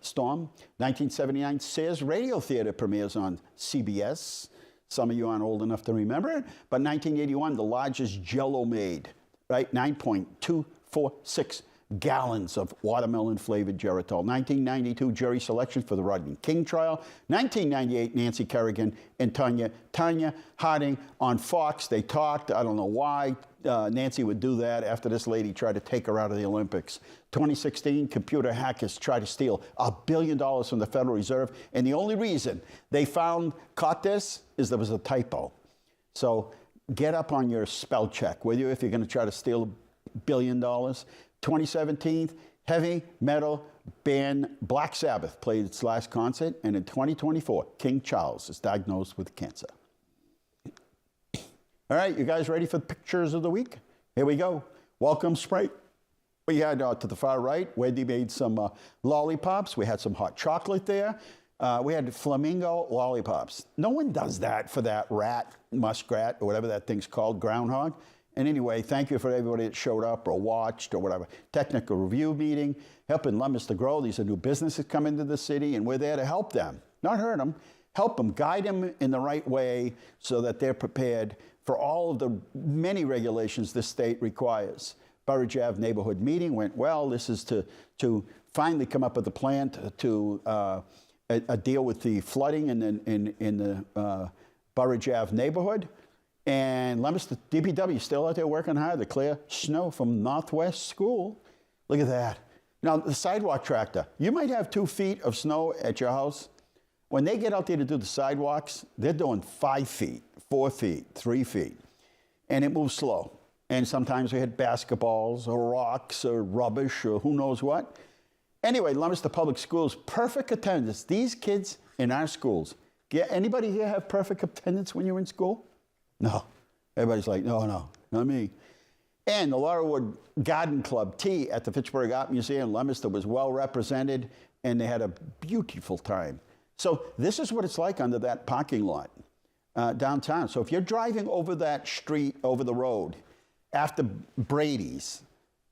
storm. 1979, Sears Radio Theater premieres on CBS. Some of you aren't old enough to remember it. But 1981, the largest Jell-O made, right? 9.246 gallons of watermelon-flavored Geritol. 1992, jury selection for the Rodney King trial. 1998, Nancy Kerrigan and Tanya Harding on Fox. They talked. I don't know why Nancy would do that after this lady tried to take her out of the Olympics. 2016, computer hackers tried to steal $1 billion from the Federal Reserve. And the only reason they caught this is there was a typo. So get up on your spell check, will you, if you're going to try to steal $1 billion. 2017, heavy metal band Black Sabbath played its last concert, and in 2024, King Charles is diagnosed with cancer. All right, you guys ready for the pictures of the week? Here we go. Welcome, Sprite. We had to the far right, Wendy made some lollipops. We had some hot chocolate there. We had flamingo lollipops. No one does that for that muskrat, or whatever that thing's called, groundhog. And anyway, thank you for everybody that showed up or watched or whatever. Technical review meeting, helping Leominster grow. These are new businesses come into the city, and we're there to help them, not hurt them. Help them, guide them in the right way so that they're prepared for all of the many regulations this state requires. Burridge Ave neighborhood meeting went well. This is to finally come up with a plan to deal with the flooding in the Burridge Ave neighborhood. And Leominster DPW still out there working hard to clear snow from Northwest School. Look at that. Now, the sidewalk tractor. You might have 2 feet of snow at your house. When they get out there to do the sidewalks, they're doing 5 feet, 4 feet, 3 feet. And it moves slow. And sometimes we hit basketballs or rocks or rubbish or who knows what. Anyway, Leominster Public Schools, perfect attendance. These kids in our schools. Anybody here have perfect attendance when you're in school? No. Everybody's like, no, not me. And the Laurelwood Garden Club tea at the Fitchburg Art Museum, Leominster, was well represented, and they had a beautiful time. So this is what it's like under that parking lot downtown. So if you're driving over that street, over the road, after Brady's,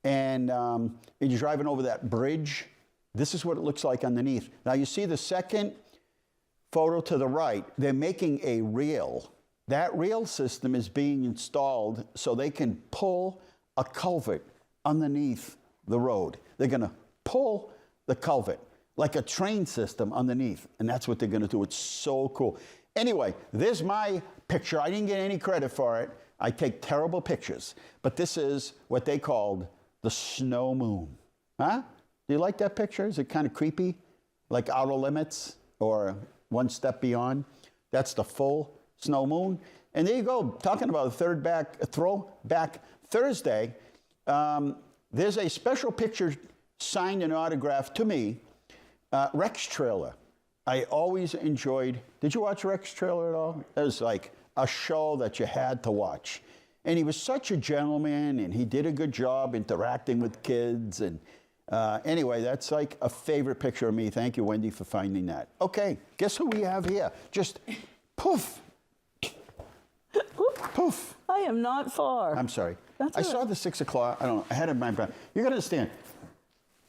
and you're driving over that bridge, this is what it looks like underneath. Now you see the second photo to the right, they're making a rail. That rail system is being installed so they can pull a culvert underneath the road. They're going to pull the culvert like a train system underneath, and that's what they're going to do. It's so cool. Anyway, there's my picture. I didn't get any credit for it. I take terrible pictures, but this is what they called the snow moon. Huh? Do you like that picture? Is it kind of creepy? Like Outer Limits or One Step Beyond? That's the full snow moon. And there you go, talking about a throwback Thursday. There's a special picture signed and autographed to me, Rex Trailer. I always enjoyed, did you watch Rex Trailer at all? It was like a show that you had to watch. And he was such a gentleman, and he did a good job interacting with kids. And anyway, that's like a favorite picture of me. Thank you, Wendy, for finding that. Okay, guess who we have here? Just poof. Poof. I am not far. I'm sorry. That's I saw the 6 o'clock. I don't know. I had it in my brain. You got to understand.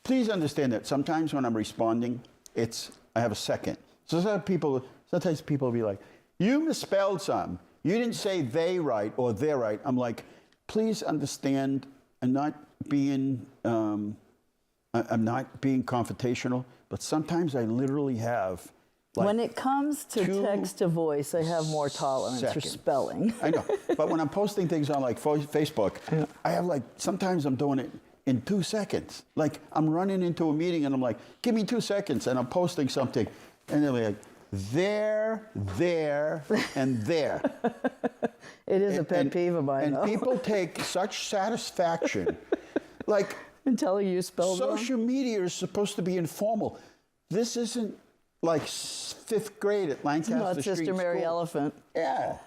Please understand that sometimes when I'm responding, I have a second. So sometimes people will be like, "You misspelled something. You didn't say they right or they're right." I'm like, please understand. I'm not being confrontational, but sometimes I literally have like when it comes to 2 text to voice, I have more tolerance for seconds. spelling. I know, but when I'm posting things on like Facebook, I have like, sometimes I'm doing it in 2 seconds. Like I'm running into a meeting and I'm like, give me 2 seconds, and I'm posting something, and they're like, there, and there. It is a pet peeve of mine, And though. people take such satisfaction. Like, And telling you spelled wrong. social media is supposed to be informal. This isn't like 5th grade at Lancaster Not Street Sister Mary School. Elephant. Yeah.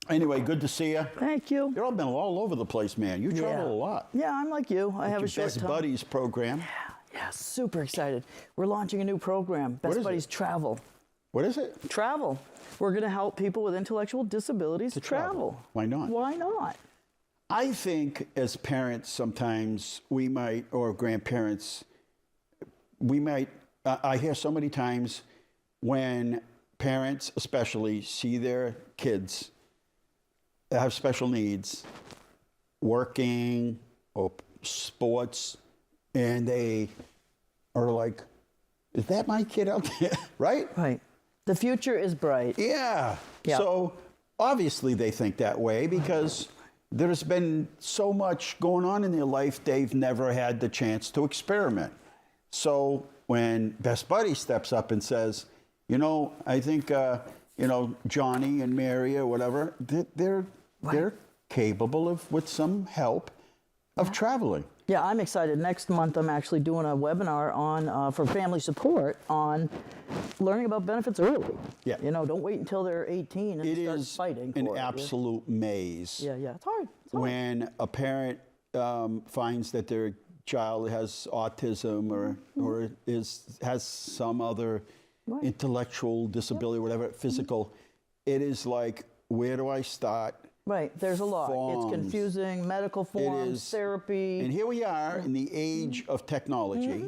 Anyway, good to see you. Thank you. You've all been all over the place, man. You travel a lot. Yeah, I'm like you. I have a Your short Best time. Buddies program. Yeah, super excited. We're launching a new program, Best is Buddies it? Travel. What is it? Travel. We're going to help people with intellectual disabilities To travel. travel. Why not? Why not? I think as parents, sometimes we might, or grandparents, we might, I hear so many times when parents especially see their kids that have special needs, working or sports, and they are like, is that my kid out there? Right? Right. The future is bright. Yeah. Yeah. So obviously they think that way because there's been so much going on in their life they've never had the chance to experiment. So when Best Buddy steps up and says, you know, I think, you know, Johnny and Mary or whatever, they're capable of, with some help, of traveling. Yeah, I'm excited. Next month, I'm actually doing a webinar on for family support on learning about benefits early. Yeah. You know, don't wait until they're 18 and It start is fighting for an it. absolute maze. Yeah, yeah. It's hard. It's hard. When a parent finds that their child has autism or has some other intellectual disability, whatever, physical, it is like, where do I start? Right, there's a lot. Forms. It's confusing, medical forms, therapy. And here we are in the age of technology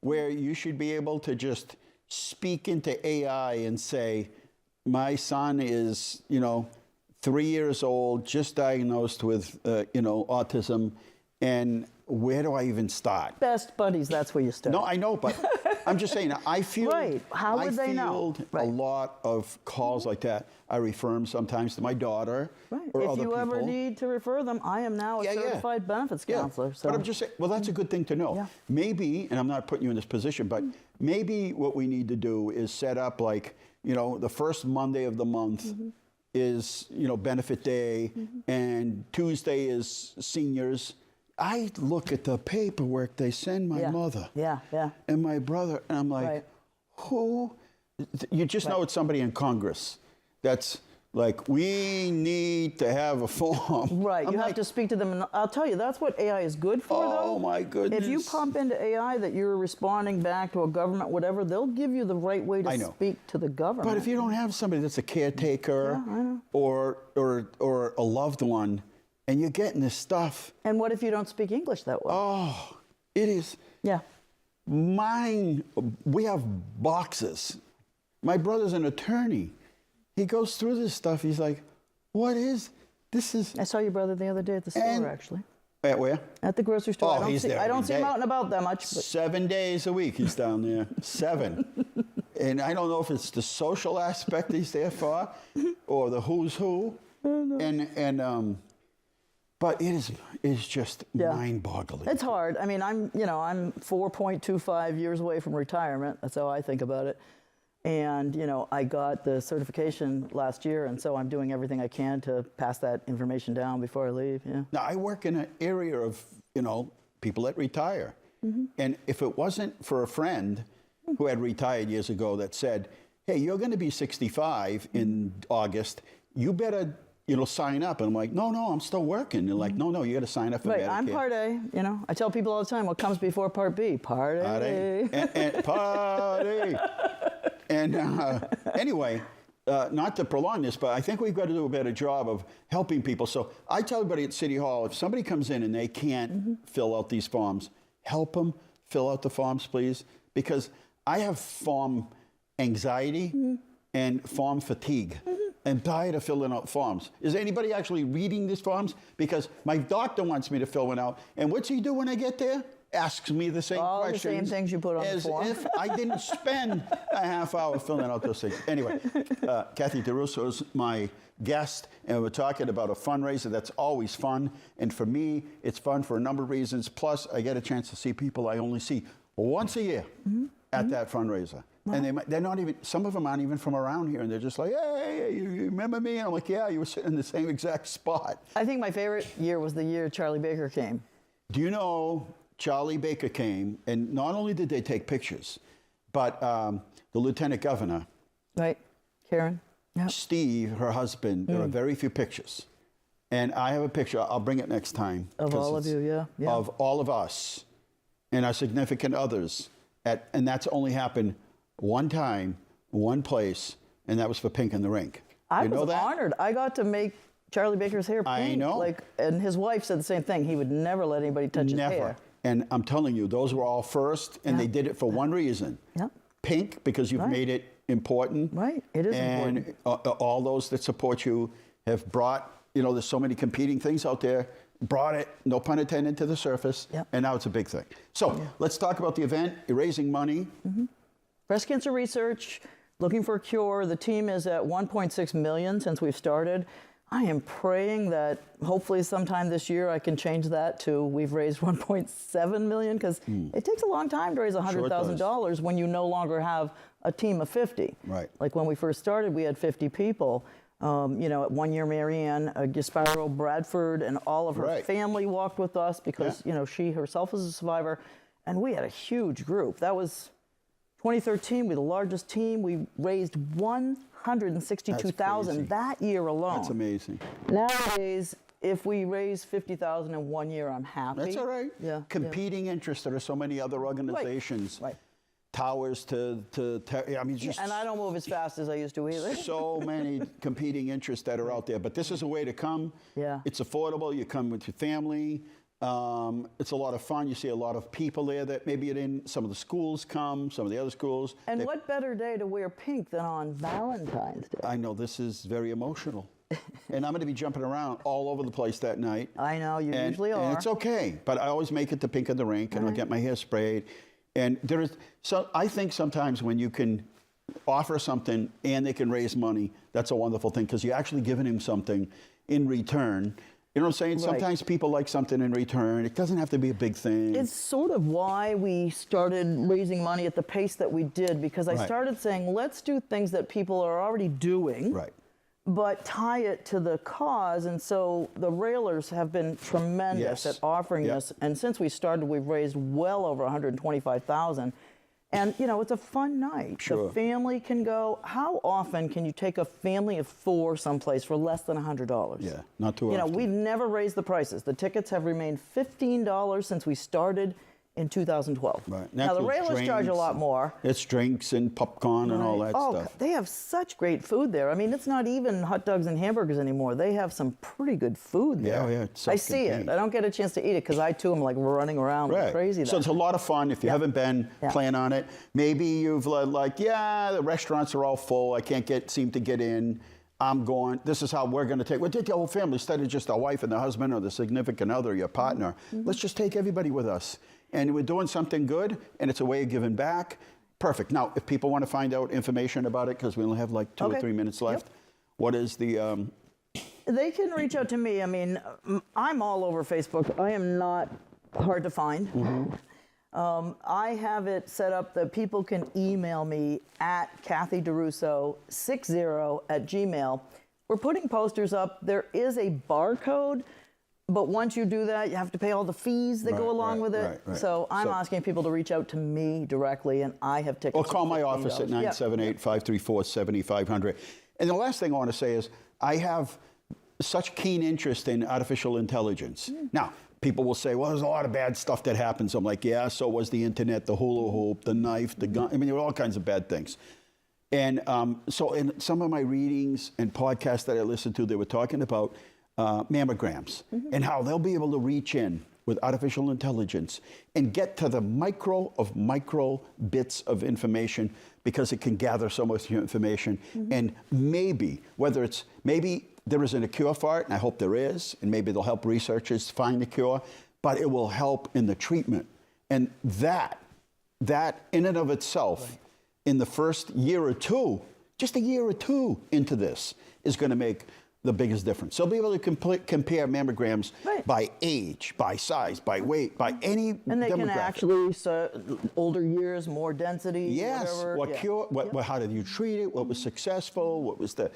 where you should be able to just speak into AI and say, my son is, you know, 3 years old, just diagnosed with, you know, autism, and where do I even start? Best Buddies, that's where you start. No, I know, but I'm just saying, I feel Right. How would they know? field Right. a lot of calls like that. I refer them sometimes to my daughter Right. or If other you people. ever need to refer them, I am now a certified benefits counselor. So. But I'm just saying, well, that's a good thing to know. Yeah. Maybe, and I'm not putting you in this position, but maybe what we need to do is set up like, you know, the first Monday of the month is, you know, benefit day, and Tuesday is seniors. I look at the paperwork they send my mother and my brother, and I'm like, who? You just know it's somebody in Congress that's like, we need to have a form. Right, I'm you like, have to speak to them. And I'll tell you, that's what AI is good for, though. Oh, my goodness. If you pump into AI that you're responding back to a government, whatever, they'll give you the right way to speak to the government. But if you don't have somebody that's a caretaker or a loved one, and you're getting this stuff. And what if you don't speak English that well? Oh, it is. Yeah. Mine, we have boxes. My brother's an attorney. He goes through this stuff. He's like, what is, this is. I saw your brother the other day at the store, actually. At where? At the grocery store. Oh, he's there I don't every see him day. out and about that much. But 7 days a week he's down there. 7. And I don't know if it's the social aspect he's there for or the who's who. But it is just mind-boggling. It's hard. I mean, I'm 4.25 years away from retirement. That's how I think about it. And, you know, I got the certification last year, and so I'm doing everything I can to pass that information down before I leave, yeah. Now, I work in an area of, you know, people that retire. And if it wasn't for a friend who had retired years ago that said, hey, you're going to be 65 in August, you better, you know, sign up. And I'm like, no, I'm still working. They're like, no, you got to sign up for Medicare. I'm Part A, you know. I tell people all the time, what comes before Part B? Part A. And party. And anyway, not to prolong this, but I think we've got to do a better job of helping people. So I tell everybody at City Hall, if somebody comes in and they can't fill out these forms, help them fill out the forms, please. Because I have form anxiety and form fatigue. I'm tired of filling out forms. Is anybody actually reading these forms? Because my doctor wants me to fill one out. And what's he do when I get there? asks me the same All the questions. same things you put on the as form. if I didn't spend a half hour filling out those things. Anyway, Kathy DeRusso is my guest, and we're talking about a fundraiser that's always fun. And for me, it's fun for a number of reasons. Plus, I get a chance to see people I only see once a year at that fundraiser. Wow. And they're not even, some of them aren't even from around here, and they're just like, hey, you remember me? And I'm like, yeah, you were sitting in the same exact spot. I think my favorite year was the year Charlie Baker came. Do you know Charlie Baker came, and not only did they take pictures, but the lieutenant governor, right, Karen, yep. Steve, her husband, there are very few pictures. And I have a picture, I'll bring it next time. Of all of you, yeah. Of all of us and our significant others. And that's only happened one time, one place, and that was for Pink in the Rink. I was honored. I got to make Charlie Baker's hair pink. I know. And his wife said the same thing. He would never let anybody touch his hair. And I'm telling you, those were all first, and they did it for one reason. Yep. Pink, because you've made it important. Right, it is important. And all those that support you have brought, there's so many competing things out there, brought it, no pun intended, to the surface, and now it's a big thing. So let's talk about the event. You're raising money. Breast cancer research, looking for a cure. The team is at 1.6 million since we've started. I am praying that hopefully sometime this year I can change that to we've raised 1.7 million, because it takes a long time to raise $100,000 when you no longer have a team of 50. Right. Like when we first started, we had 50 people. At 1 year, Marianne Gasparo Bradford and all of her family walked with us because, she herself was a survivor. And we had a huge group. That was 2013, we were the largest team. We raised $162,000 that year alone. That's amazing. Nowadays, if we raise $50,000 in 1 year, I'm happy. That's all right. Yeah. Competing interests. There are so many other organizations. Right. Towers just and I don't move as fast as I used to either. So many competing interests that are out there. But this is a way to come. Yeah. It's affordable. You come with your family. It's a lot of fun. You see a lot of people there that maybe some of the schools come, some of the other schools. And what better day to wear pink than on Valentine's Day? I know, this is very emotional. And I'm going to be jumping around all over the place that night. I know, you usually are. And it's okay, but I always make it to Pink in the Rink, and I'll get my hair sprayed. And I think sometimes when you can offer something and they can raise money, that's a wonderful thing, because you're actually giving him something in return. You know what I'm saying? Right. Sometimes people like something in return. It doesn't have to be a big thing. It's sort of why we started raising money at the pace that we did, because I started saying, let's do things that people are already doing, but tie it to the cause. And so the Railers have been tremendous at offering this. And since we started, we've raised well over $125,000. And, it's a fun night. Sure. The family can go. How often can you take a family of 4 someplace for less than $100? Yeah, not too often. We've never raised the prices. The tickets have remained $15 since we started in 2012. Right. Now, the Railers charge a lot more. It's drinks and popcorn and all that stuff. They have such great food there. I mean, it's not even hot dogs and hamburgers anymore. They have some pretty good food there. Yeah. I see it. I don't get a chance to eat it because I, too, am like running around like crazy there. So it's a lot of fun. If you haven't been, plan on it. Maybe you've the restaurants are all full. I can't seem to get in. I'm going, this is how we're going to take. We'll take the whole family instead of just our wife and the husband or the significant other, your partner. Let's just take everybody with us. And we're doing something good, and it's a way of giving back. Perfect. Now, if people want to find out information about it, because we only have like 2 or 3 minutes left, what is the... They can reach out to me. I mean, I'm all over Facebook. I am not hard to find. I have it set up that people can email me at kathyderusso60@gmail. We're putting posters up. There is a barcode, but once you do that, you have to pay all the fees that go along with it. So I'm asking people to reach out to me directly, and I have tickets. Or call my office at 978-534-7500. And the last thing I want to say is I have such keen interest in artificial intelligence. Now, people will say, well, there's a lot of bad stuff that happens. I'm like, yeah, so was the internet, the hula hoop, the knife, the gun. I mean, there were all kinds of bad things. And so in some of my readings and podcasts that I listened to, they were talking about mammograms and how they'll be able to reach in with artificial intelligence and get to the micro bits of information, because it can gather so much information. And maybe there isn't a cure for it, and I hope there is, and maybe they'll help researchers find the cure, but it will help in the treatment And that in and of itself, in the first year or two, just a year or two into this, is going to make the biggest difference. So be able to compare mammograms by age, by size, by weight, by any And they demographic. can actually, older years, more density, Yes. whatever. How did you treat it? What was successful? What was the,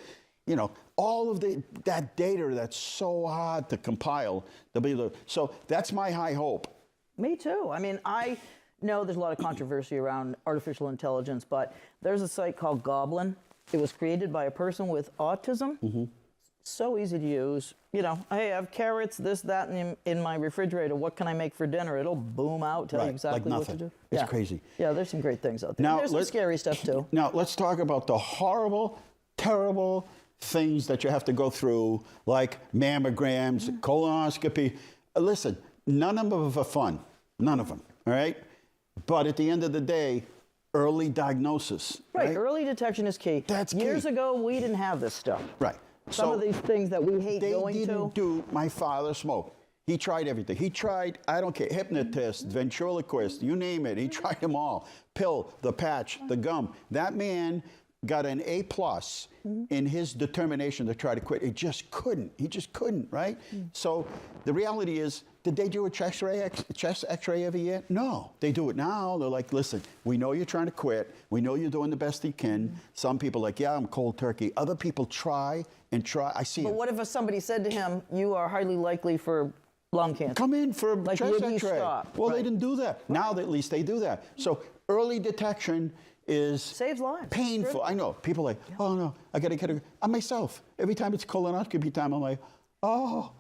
all of that data that's so hard to compile. So that's my high hope. Me too. I mean, I know there's a lot of controversy around artificial intelligence, but there's a site called Goblin. It was created by a person with autism. Mm-hmm. So easy to use. Hey, I have carrots, this, that, in my refrigerator. What can I make for dinner? It'll boom out, tell you exactly what to do. It's crazy. Yeah, there's some great things out there. Now, There's some scary stuff too. Now, let's talk about the horrible, terrible things that you have to go through, like mammograms, colonoscopy. Listen, none of them are fun. None of them, all right? But at the end of the day, early diagnosis. Right, early detection is key. That's key. Years ago, we didn't have this stuff. Right. Some of these things that we hate going to. They didn't do, my father smoked. He tried everything. He tried, I don't care, hypnotist, ventriloquist, you name it. He tried them all. Pill, the patch, the gum. That man got an A+ in his determination to try to quit. He just couldn't, right? So the reality is, did they do a chest x-ray every year? No. They do it now. They're like, listen, we know you're trying to quit. We know you're doing the best you can. Some people are like, yeah, I'm cold turkey. Other people try and try. I see But it. what if somebody said to him, you are highly likely for lung cancer? Come in for Like, chest would he x-ray. stop? Well, Right. they didn't do that. Now at least they do that. So early detection is saves lives. Painful. I know. People are like, oh no, I got to get it. I myself, every time it's colonoscopy time, I'm like, oh.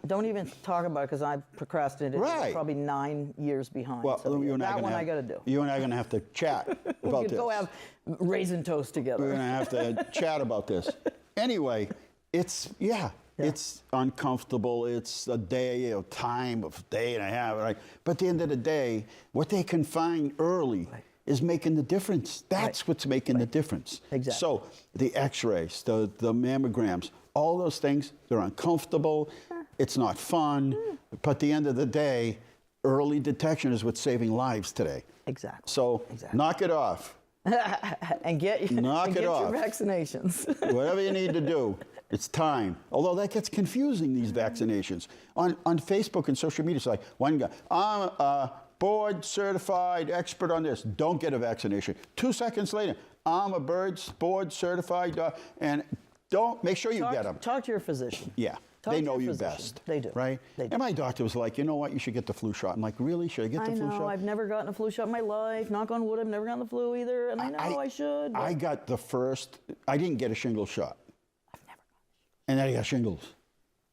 Don't even talk about it because I procrastinated. Right. Probably 9 years behind. Well, so you and that one I got to do. You and I are going to have to chat We about could this. go have raisin toast together. We're going to have to chat about this. Anyway, it's uncomfortable. It's a day or time of day and a half, right? But at the end of the day, what they can find early is making the difference. That's what's making the difference. Exactly. So the x-rays, the mammograms, all those things, they're uncomfortable. It's not fun. But at the end of the day, early detection is what's saving lives today. Exactly. So knock it off. and get your vaccinations. Whatever you need to do, it's time. Although that gets confusing, these vaccinations. On Facebook and social media, it's like one guy, I'm a board certified expert on this. Don't get a vaccination. 2 seconds later, I'm a board certified, and make sure you get them. Talk to your physician. Yeah. They know you best. They do. Right? They do. And my doctor was like, you know what, you should get the flu shot. I'm like, really? Should I get the flu shot? I've never gotten a flu shot in my life. Knock on wood, I've never gotten the flu either. And I know I should. I got I didn't get a shingles shot. I've never gotten shingles. And then I got shingles.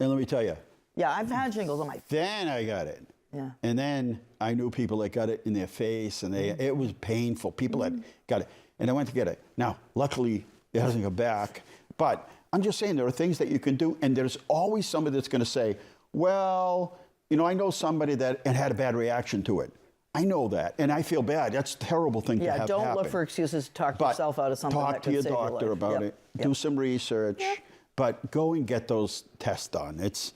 And let me tell you. Yeah, I've had shingles on my face. Then I got it. Yeah. And then I knew people that got it in their face, and it was painful. People that got it. And I went to get it. Now, luckily, it hasn't come back. But I'm just saying there are things that you can do, and there's always somebody that's going to say, well, I know somebody that had a bad reaction to it. I know that, and I feel bad. That's a terrible thing to have happen. Yeah, don't look for excuses to talk yourself out of something that Talk to could your save your doctor life. about it. Do some research, but go and get those tests done. If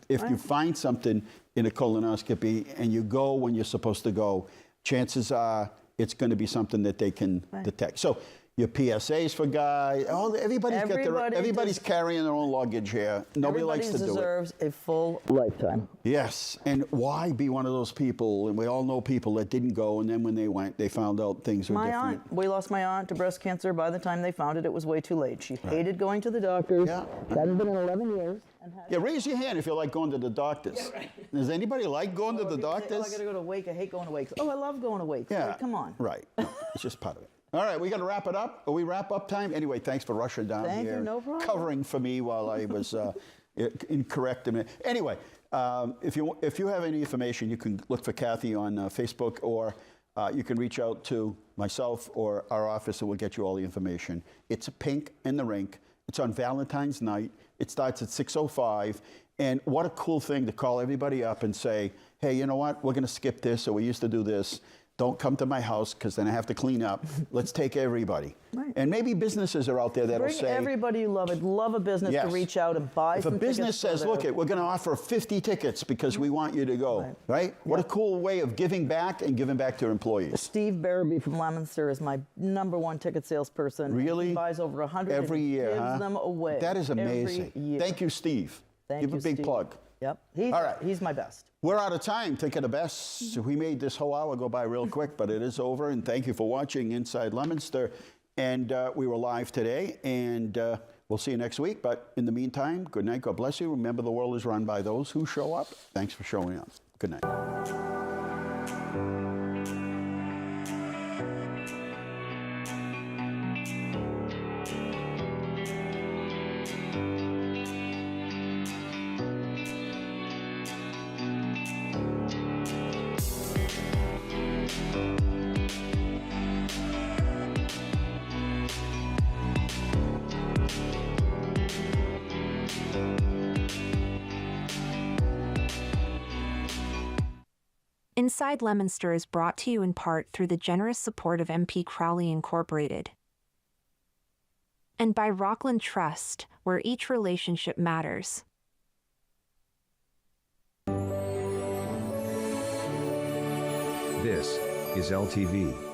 you find something in a colonoscopy and you go when you're supposed to go, chances are it's going to be something that they can detect. So your PSAs for guys, everybody's carrying their own luggage here. Nobody likes to do it. Everybody deserves a full lifetime. Yes, and why be one of those people? And we all know people that didn't go, and then when they went, they found out things were different. We lost my aunt to breast cancer. By the time they found it, it was way too late. She hated going to the doctors. Yeah. Hadn't been in 11 years. Yeah, raise your hand if you like going to the doctors. Yeah, right. Does anybody like going to the doctors? Oh, I got to go to Wake. I hate going to Wakes. Oh, I love going to Wakes. Yeah. Like, come on. Right. It's just part of it. All right, we got to wrap it up. Are we wrap up time? Anyway, thanks for rushing down here. Thank you, no problem. Covering for me while I was incorrect. Anyway, if you have any information, you can look for Kathy on Facebook, or you can reach out to myself or our office, and we'll get you all the information. It's a Pink in the Rink. It's on Valentine's night. It starts at 6:05. And what a cool thing to call everybody up and say, hey, you know what? We're going to skip this, or we used to do this. don't come to my house because then I have to clean up. Let's take everybody. Right. And maybe businesses are out there that'll Bring say, everybody you love. I'd love a business to reach out and buy if some a business tickets says, look, we're going to offer 50 tickets because we want you to go, right? What a cool way of giving back and giving back to employees. Steve Barabee from Leominster is my #1 ticket salesperson. Really? He buys over 100 every year, gives them away. That is amazing. Every year. Thank you, Steve. Give a big Steve. plug. Yep. All right. He's my best. We're out of time. Think of the best. We made this whole hour go by real quick, but it is over. And thank you for watching Inside Leominster. And we were live today, and we'll see you next week. But in the meantime, good night. God bless you. Remember, the world is run by those who show up. Thanks for showing up. Good night. Inside Leominster is brought to you in part through the generous support of MP Crowley Incorporated and by Rockland Trust, where each relationship matters. This is LTV.